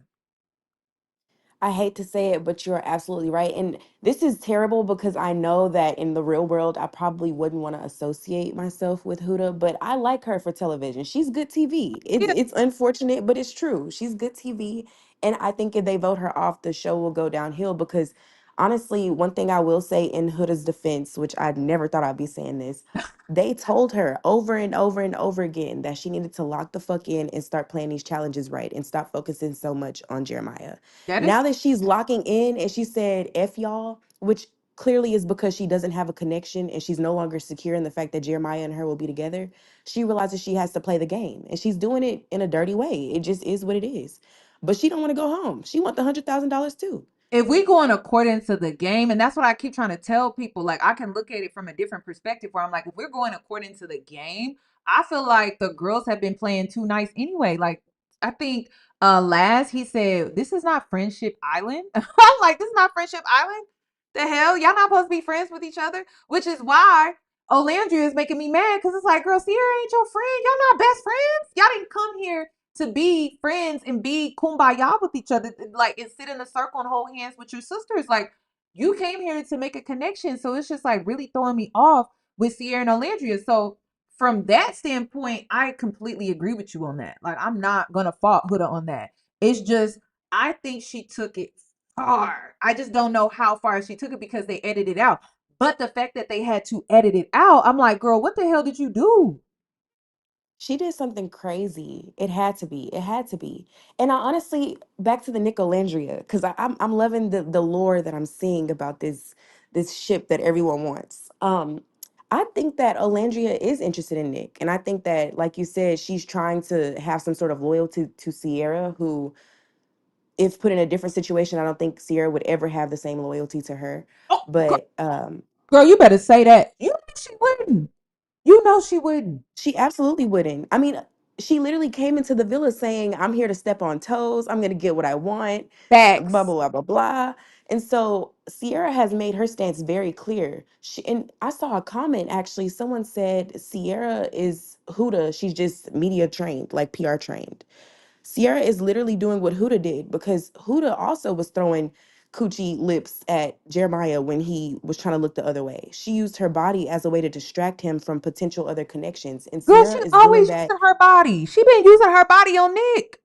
I hate to say it, but you're absolutely right. And this is terrible because I know that in the real world, I probably wouldn't want to associate myself with Huda, but I like her for television. She's good TV. Yeah, It's unfortunate, but it's true. She's good TV. And I think if they vote her off, the show will go downhill because honestly, one thing I will say in Huda's defense, which I never thought I'd be saying this, they told her over and over and over again that she needed to lock the fuck in and start playing these challenges right and stop focusing so much on Jeremiah. that is Now that she's locking in and she said F y'all, which clearly is because she doesn't have a connection and she's no longer secure in the fact that Jeremiah and her will be together, she realizes she has to play the game. And she's doing it in a dirty way. It just is what it is. But she don't want to go home. She want the $100,000 too. if we going according to the game, and that's what I keep trying to tell people, like I can look at it from a different perspective where I'm like, if we're going according to the game, I feel like the girls have been playing too nice anyway. Like I think last he said, this is not Friendship Island. I'm like, this is not Friendship Island. The hell? Y'all not supposed to be friends with each other, which is why Olandria is making me mad because it's like, girl, Sierra ain't your friend. Y'all not best friends. Y'all didn't come here to be friends and be kumbaya with each other, like and sit in a circle and hold hands with your sisters. Like you came here to make a connection. So it's just like really throwing me off with Sierra and Alandria. So from that standpoint, I completely agree with you on that. Like I'm not gonna fault Huda on that. It's just I think she took it far. I just don't know how far she took it because they edited it out. But the fact that they had to edit it out, I'm like, girl, what the hell did you do? She did something crazy. It had to be. It had to be. And I honestly, back to the Nicolandria, because I'm loving the lore that I'm seeing about this ship that everyone wants. I think that Alandria is interested in Nick. And I think that, like you said, she's trying to have some sort of loyalty to Sierra, who, if put in a different situation, I don't think Sierra would ever have the same loyalty to her. Oh, But girl, you better say that. You know she wouldn't. You know she wouldn't. she absolutely wouldn't. I mean, she literally came into the villa saying, I'm here to step on toes. I'm going to get what I want, blah, Facts. blah, blah, blah. And so Sierra has made her stance very clear. And I saw a comment actually. Someone said Sierra is Huda. She's just media trained, like PR trained. Sierra is literally doing what Huda did, because Huda also was throwing coochie lips at Jeremiah when he was trying to look the other way. She used her body as a way to distract him from potential other connections. And Girl, Sierra she's is doing always that. using her body. She been using her body on Nick.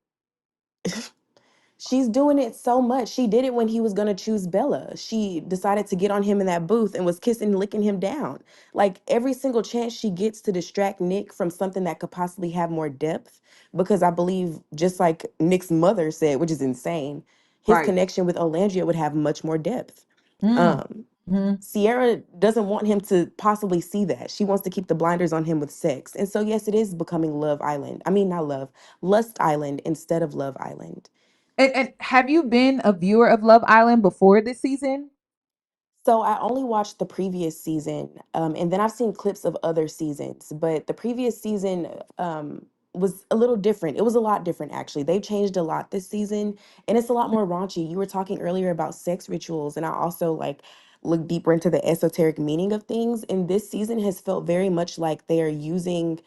She's doing it so much. She did it when he was going to choose Bella. She decided to get on him in that booth and was kissing, licking him down. Like every single chance she gets to distract Nick from something that could possibly have more depth. Because I believe, just like Nick's mother said, which is insane, his Right. connection with Alandria would have much more depth. Mm. Um, Hmm. Sierra doesn't want him to possibly see that. She wants to keep the blinders on him with sex. And so, yes, it is becoming Love Island. I mean, not Love, Lust Island instead of Love Island. And have you been a viewer of Love Island before this season? So I only watched the previous season, and then I've seen clips of other seasons. But the previous season was a little different. It was a lot different, actually. They've changed a lot this season, and it's a lot more raunchy. You were talking earlier about sex rituals, and I also like look deeper into the esoteric meaning of things. And this season has felt very much like they are using,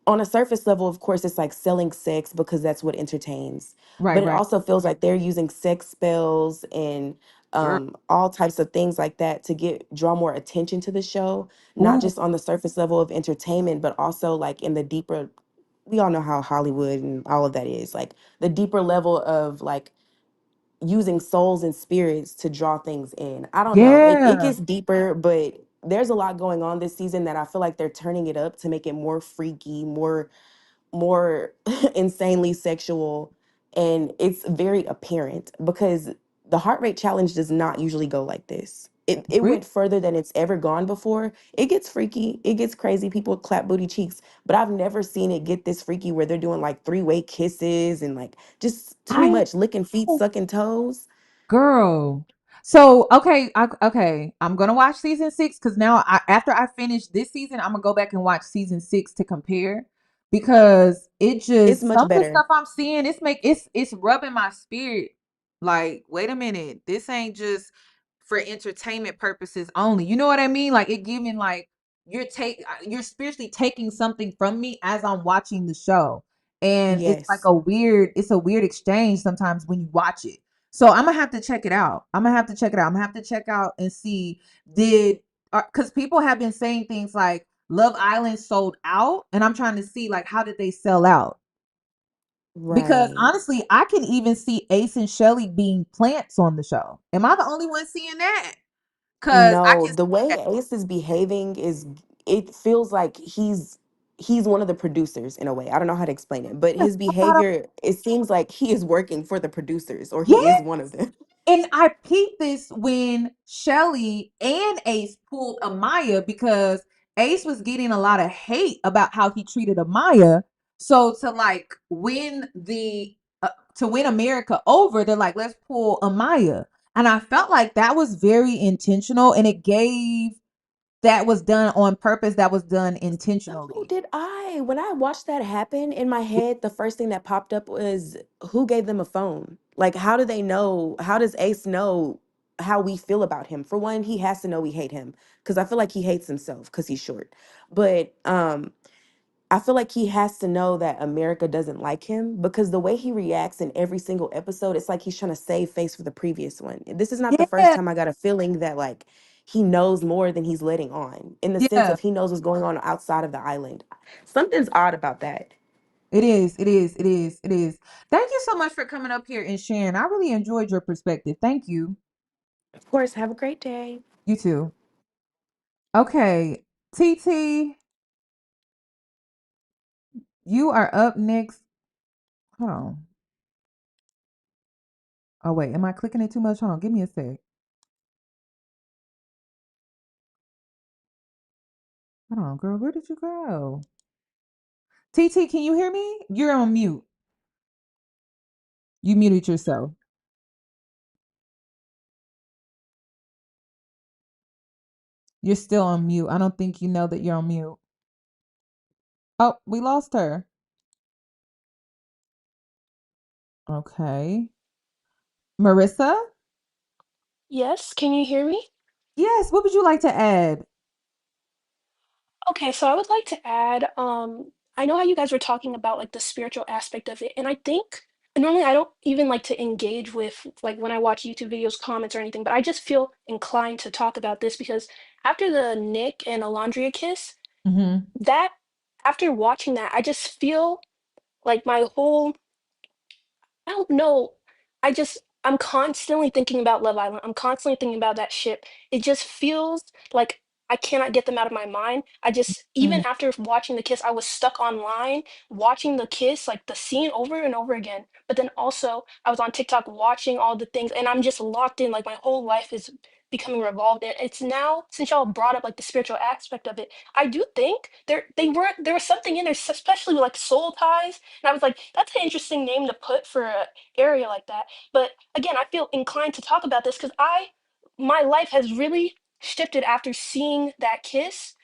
on a surface level, of course, it's like selling sex because that's what entertains. Right, But it right. also feels like they're using sex spells and Girl. all types of things like that to get draw more attention to the show, not Ooh. just on the surface level of entertainment, but also like in the deeper. We all know how Hollywood and all of that is, like the deeper level of like using souls and spirits to draw things in. I don't know. It Yeah. gets deeper, but there's a lot going on this season that I feel like they're turning it up to make it more freaky, more insanely sexual, and it's very apparent because the heart rate challenge does not usually go like this. It Re- went further than it's ever gone before. It gets freaky, it gets crazy, people clap booty cheeks, but I've never seen it get this freaky where they're doing like three-way kisses and like just too I much, licking feet, know. sucking toes. Girl. So okay, I'm gonna watch season 6 because now after I finish this season, I'm gonna go back and watch season 6 to compare because it It's just much some of the better. stuff I'm seeing it's rubbing my spirit. Like, wait a minute, this ain't just for entertainment purposes only. You know what I mean? Like it giving like you're spiritually taking something from me as I'm watching the show. And Yes. it's a weird exchange sometimes when you watch it. So I'm gonna have to check it out. I'm gonna have to check it out. I'm gonna have to check out and see did because people have been saying things like Love Island sold out, and I'm trying to see like how did they sell out? Because Right. honestly, I can even see Ace and Shelly being plants on the show. Am I the only one seeing that? Cause I No, can the see way that. Ace is behaving is, it feels like he's one of the producers in a way. I don't know how to explain it, but his behavior, it seems like he is working for the producers, or he Yeah. is one of them. And I peeped this when Shelly and Ace pulled Amaya because Ace was getting a lot of hate about how he treated Amaya. So to like win to win America over, they're like, let's pull Amaya. And I felt like that was very intentional and it gave that was done on purpose, that was done So intentionally. did I. When I watched that happen in my head, the first thing that popped up was, who gave them a phone? Like, how do they know? How does Ace know how we feel about him? For one, he has to know we hate him because I feel like he hates himself because he's short. But I feel like he has to know that America doesn't like him, because the way he reacts in every single episode, it's like he's trying to save face for the previous one. This is not the first Yeah, time I got a feeling that like he knows more than he's letting on, in the sense yeah. of he knows what's going on outside of the island. Something's odd about that. It is. It is. It is. It is. Thank you so much for coming up here and sharing. I really enjoyed your perspective. Thank you. Of course, have a great day. You too. Okay. TT, you are up next. Hold on. Oh, wait. Am I clicking it too much? Hold on. Give me a sec. Hold on, girl. Where did you go? TT, can you hear me? You're on mute. You muted yourself. You're still on mute. I don't think you know that you're on mute. Oh, we lost her. Okay. Marissa? Yes, can you hear me? Yes, what would you like to add? Okay, so I would like to add, I know how you guys were talking about like the spiritual aspect of it, and I think normally I don't even like to engage with like when I watch YouTube videos, comments or anything, but I just feel inclined to talk about this because after the Nick and Alandria kiss, Mm-hmm. that after watching that, I just feel like my whole I don't know. I'm constantly thinking about Love Island. I'm constantly thinking about that ship. It just feels like I cannot get them out of my mind. I just even after watching the kiss, I was stuck online watching the kiss, like the scene over and over again. But then also I was on TikTok watching all the things and I'm just locked in, like my whole life is becoming revolved in. It's now since y'all brought up like the spiritual aspect of it, I do think there was something in there, especially with like soul ties. And I was like, that's an interesting name to put for a area like that. But again, I feel inclined to talk about this because my life has really shifted after seeing that kiss.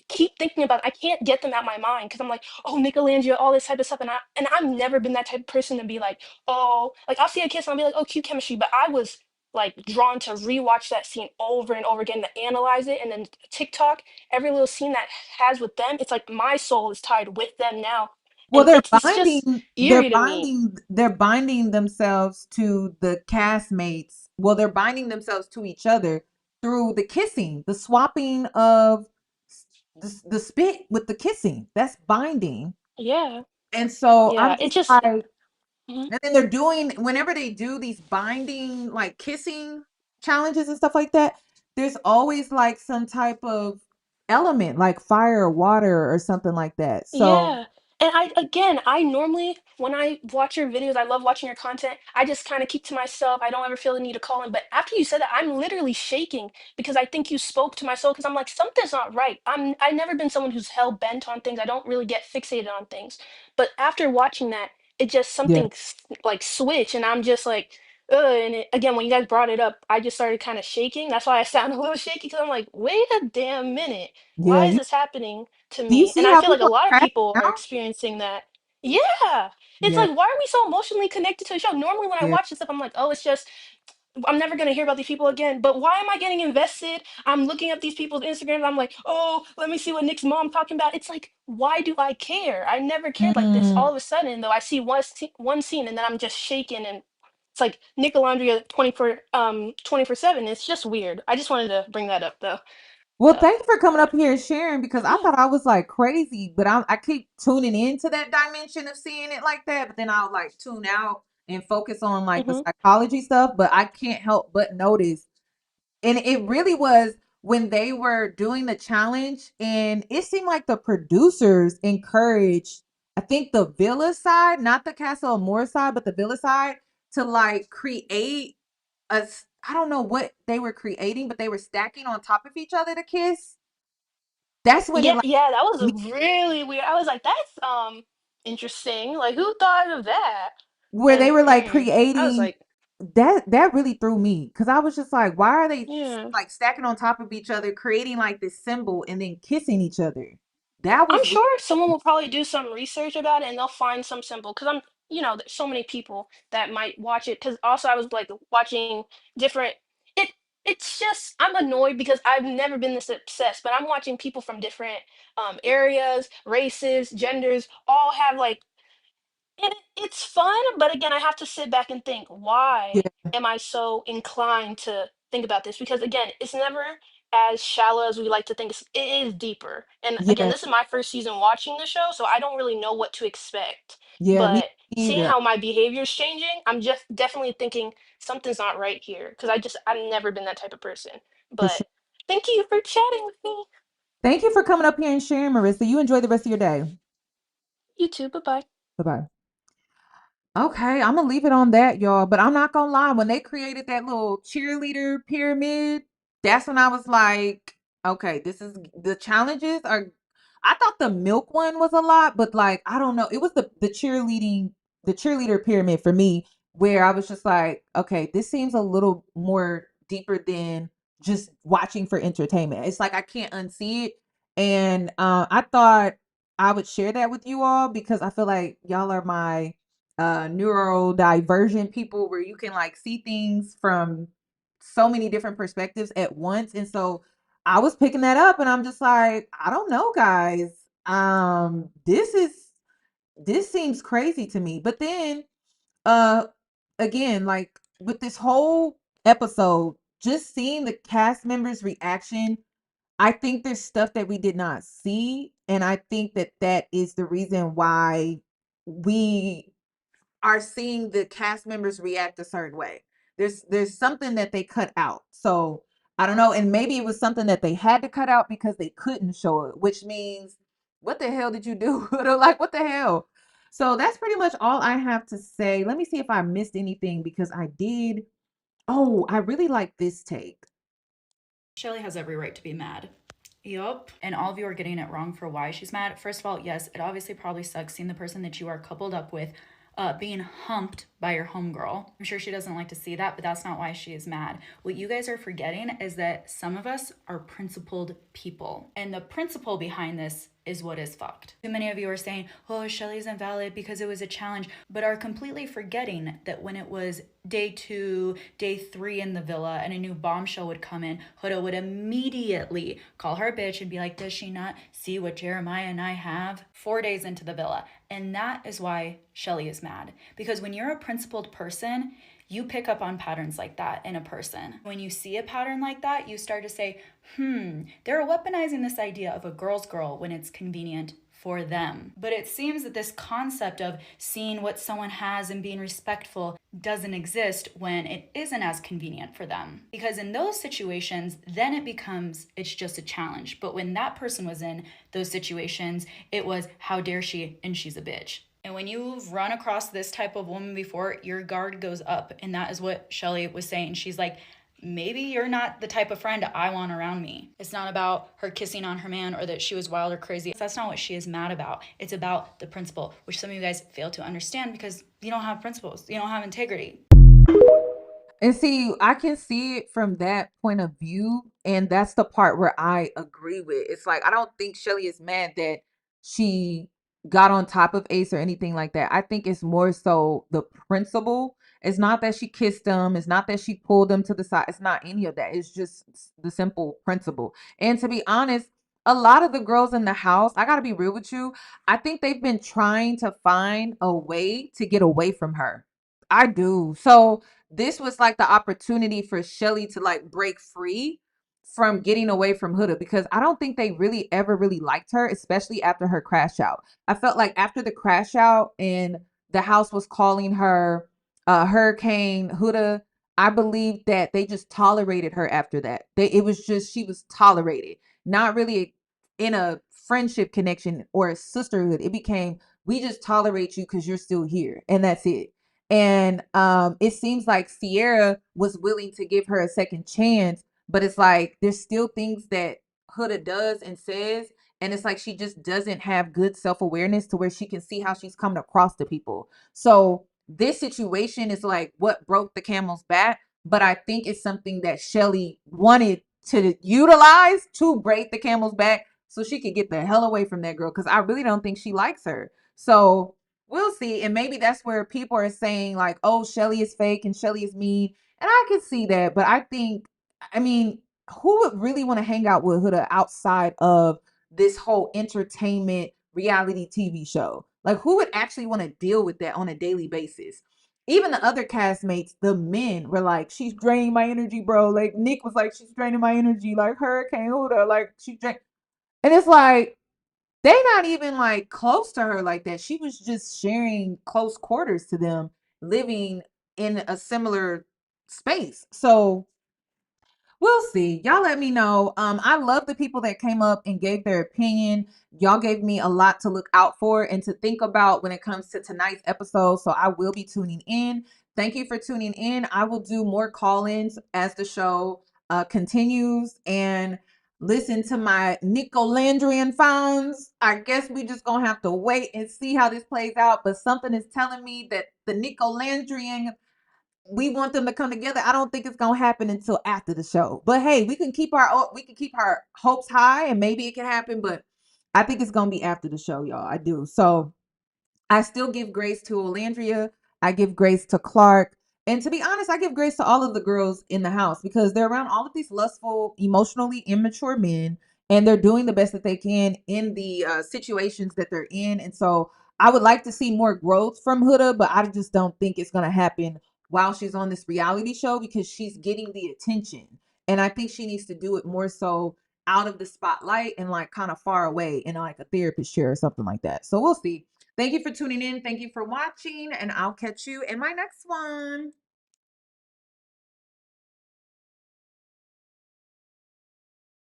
Keep thinking about it. I can't get them out my mind because I'm like, oh, Nicolangia, all this type of stuff. And I've never been that type of person to be like, oh, like I'll see a kiss and I'll be like, oh, cute chemistry. But I was like drawn to rewatch that scene over and over again to analyze it. And then TikTok, every little scene that has with them, it's like my soul is tied with them now. Well, And it's just eerie to me. they're binding themselves to the castmates. Well, they're binding themselves to each other through the kissing, the swapping of the spit with the kissing. That's binding. Yeah. And so I'm Yeah. It just just like, mhm. and then they're doing whenever they do these binding like kissing challenges and stuff like that, there's always like some type of element like fire or water or something like that. So Yeah. And I normally, when I watch your videos, I love watching your content. I just kind of keep to myself. I don't ever feel the need to call in. But after you said that, I'm literally shaking because I think you spoke to my soul because I'm like, something's not right. I've never been someone who's hell bent on things. I don't really get fixated on things. But after watching that, it just yeah, like switch and I'm just like, ugh. And again, when you guys brought it up, I just started kind of shaking. That's why I sound a little shaky because I'm like, wait a damn minute. yeah. Why is this happening to Do you me? And see I how feel like a people lot of are crashing people are out? experiencing that. Yeah. It's Yeah, like, why are we so emotionally connected to the show? Normally, when I yeah. watch this stuff, I'm like, oh, it's just, I'm never going to hear about these people again. But why am I getting invested? I'm looking up these people's Instagrams. I'm like, oh, let me see what Nick's mom talking about. It's like, why do I care? I never cared like this. Mm. All of a sudden, though, I see one scene and then I'm just shaken and it's like Nick Alandria 24/7. It's just weird. I just wanted to bring that up though. Well, So, thank you for coming up here and sharing because I yeah. thought I was like crazy, but I keep tuning into that dimension of seeing it like that, but then I'll like tune out and focus on like the Hmm. psychology stuff. But I can't help but notice, and it really was when they were doing the challenge, and it seemed like the producers encouraged, I think the villa side, not the Castle Moore side, but the villa side, to like create I don't know what they were creating, but they were stacking on top of each other to kiss. That's when it Yeah, like yeah, that was me really weird. I was like, that's interesting. Like, who thought of that? where they And were like I was creating like, that really threw me because I was just like, why are they yeah. like stacking on top of each other, creating like this symbol and then kissing each other? That I'm was weird. sure someone will probably do some research about it and they'll find some symbol because there's so many people that might watch it. Because also, I was like watching different. It it's just I'm annoyed because I've never been this obsessed, but I'm watching people from different areas, races, genders, all have like and it's fun, but again, I have to sit back and think, why Yeah, am I so inclined to think about this? Because again, it's never as shallow as we like to think. It is deeper. And again, yeah, this is my first season watching the show, so I don't really know what to expect. yeah, me But seeing either. how my behavior is changing, I'm just definitely thinking something's not right here. Because I've never been that type of person. For But sure. thank you for chatting with me. Thank you for coming up here and sharing, Marissa. You enjoy the rest of your day. You too. Bye bye. Bye bye. Okay, I'm gonna leave it on that, y'all. But I'm not gonna lie, when they created that little cheerleader pyramid, that's when I was like, Okay, this is the challenges are. I thought the milk one was a lot, but like I don't know. It was the cheerleader pyramid for me, where I was just like, okay, this seems a little more deeper than just watching for entertainment. It's like I can't unsee it, and I thought I would share that with you all because I feel like y'all are my neurodivergent people, where you can like see things from so many different perspectives at once, and so I was picking that up and I'm just like, I don't know, guys. This seems crazy to me. But then uh again, like with this whole episode, just seeing the cast members' reaction, I think there's stuff that we did not see, and I think that that is the reason why we are seeing the cast members react a certain way. There's something that they cut out. So I don't know, and maybe it was something that they had to cut out because they couldn't show it, which means what the hell did you do? Like what the hell? So that's pretty much all I have to say. Let me see if I missed anything because I did. Oh, I really like this take. Shelly has every right to be mad. Yup. And all of you are getting it wrong for why she's mad. First of all, yes, it obviously probably sucks seeing the person that you are coupled up with being humped by your homegirl. I'm sure she doesn't like to see that, but that's not why she is mad. What you guys are forgetting is that some of us are principled people. And the principle behind this is what is fucked. Too many of you are saying, oh, Shelly's invalid because it was a challenge, but are completely forgetting that when it was day 2, day 3 in the villa and a new bombshell would come in, Huda would immediately call her a bitch and be like, does she not see what Jeremiah and I have? 4 days into the villa. And that is why Shelly is mad. Because when you're a principled person, you pick up on patterns like that in a person. When you see a pattern like that, you start to say, they're weaponizing this idea of a girl's girl when it's convenient for them. But it seems that this concept of seeing what someone has and being respectful doesn't exist when it isn't as convenient for them. Because in those situations, then it's just a challenge. But when that person was in those situations, it was, how dare she, and she's a bitch. And when you've run across this type of woman before, your guard goes up. And that is what Shelly was saying. She's like, maybe you're not the type of friend I want around me. It's not about her kissing on her man or that she was wild or crazy. That's not what she is mad about. It's about the principle, which some of you guys fail to understand because you don't have principles. You don't have integrity. And see, I can see it from that point of view. And that's the part where I agree with. It's like, I don't think Shelly is mad that she got on top of Ace or anything like that. I think it's more so the principle. It's not that she kissed him. It's not that she pulled him to the side. It's not any of that. It's just the simple principle. And to be honest, a lot of the girls in the house, I got to be real with you, I think they've been trying to find a way to get away from her. I do. So this was like the opportunity for Shelly to like break free from getting away from Huda, because I don't think they really ever really liked her, especially after her crash out. I felt like after the crash out and the house was calling her Hurricane Huda, I believe that they just tolerated her after that. It was just, she was tolerated, not really in a friendship connection or a sisterhood. It became, we just tolerate you because you're still here, and that's it. And it seems like Sierra was willing to give her a second chance, but it's like there's still things that Huda does and says, and it's like she just doesn't have good self-awareness to where she can see how she's coming across to people. So this situation is like what broke the camel's back, but I think it's something that Shelly wanted to utilize to break the camel's back so she could get the hell away from that girl, because I really don't think she likes her. So we'll see. And maybe that's where people are saying like, oh, Shelly is fake and Shelly is mean. And I can see that. But I think, I mean, who would really want to hang out with Huda outside of this whole entertainment reality TV show? Like, who would actually want to deal with that on a daily basis? Even the other castmates, the men were like, she's draining my energy, bro. Like, Nick was like, she's draining my energy. Like, Hurricane Huda, like, she's draining. And it's like, they not even like close to her like that. She was just sharing close quarters to them, living in a similar space. So we'll see. Y'all let me know. I love the people that came up and gave their opinion. Y'all gave me a lot to look out for and to think about when it comes to tonight's episode. So I will be tuning in. Thank you for tuning in. I will do more call-ins as the show continues. And listen to my Nicolandrian fans. I guess we just gonna have to wait and see how this plays out. But something is telling me that the Nicolandrian, we want them to come together. I don't think it's gonna happen until after the show. But hey, we can keep our hopes high and maybe it can happen. But I think it's gonna be after the show, y'all. I do. So I still give grace to Alandria. I give grace to Clark. And to be honest, I give grace to all of the girls in the house because they're around all of these lustful, emotionally immature men, and they're doing the best that they can in the situations that they're in. And so I would like to see more growth from Huda, but I just don't think it's going to happen while she's on this reality show because she's getting the attention. And I think she needs to do it more so out of the spotlight and like kind of far away in like a therapist chair or something like that. So we'll see. Thank you for tuning in. Thank you for watching, and I'll catch you in my next one.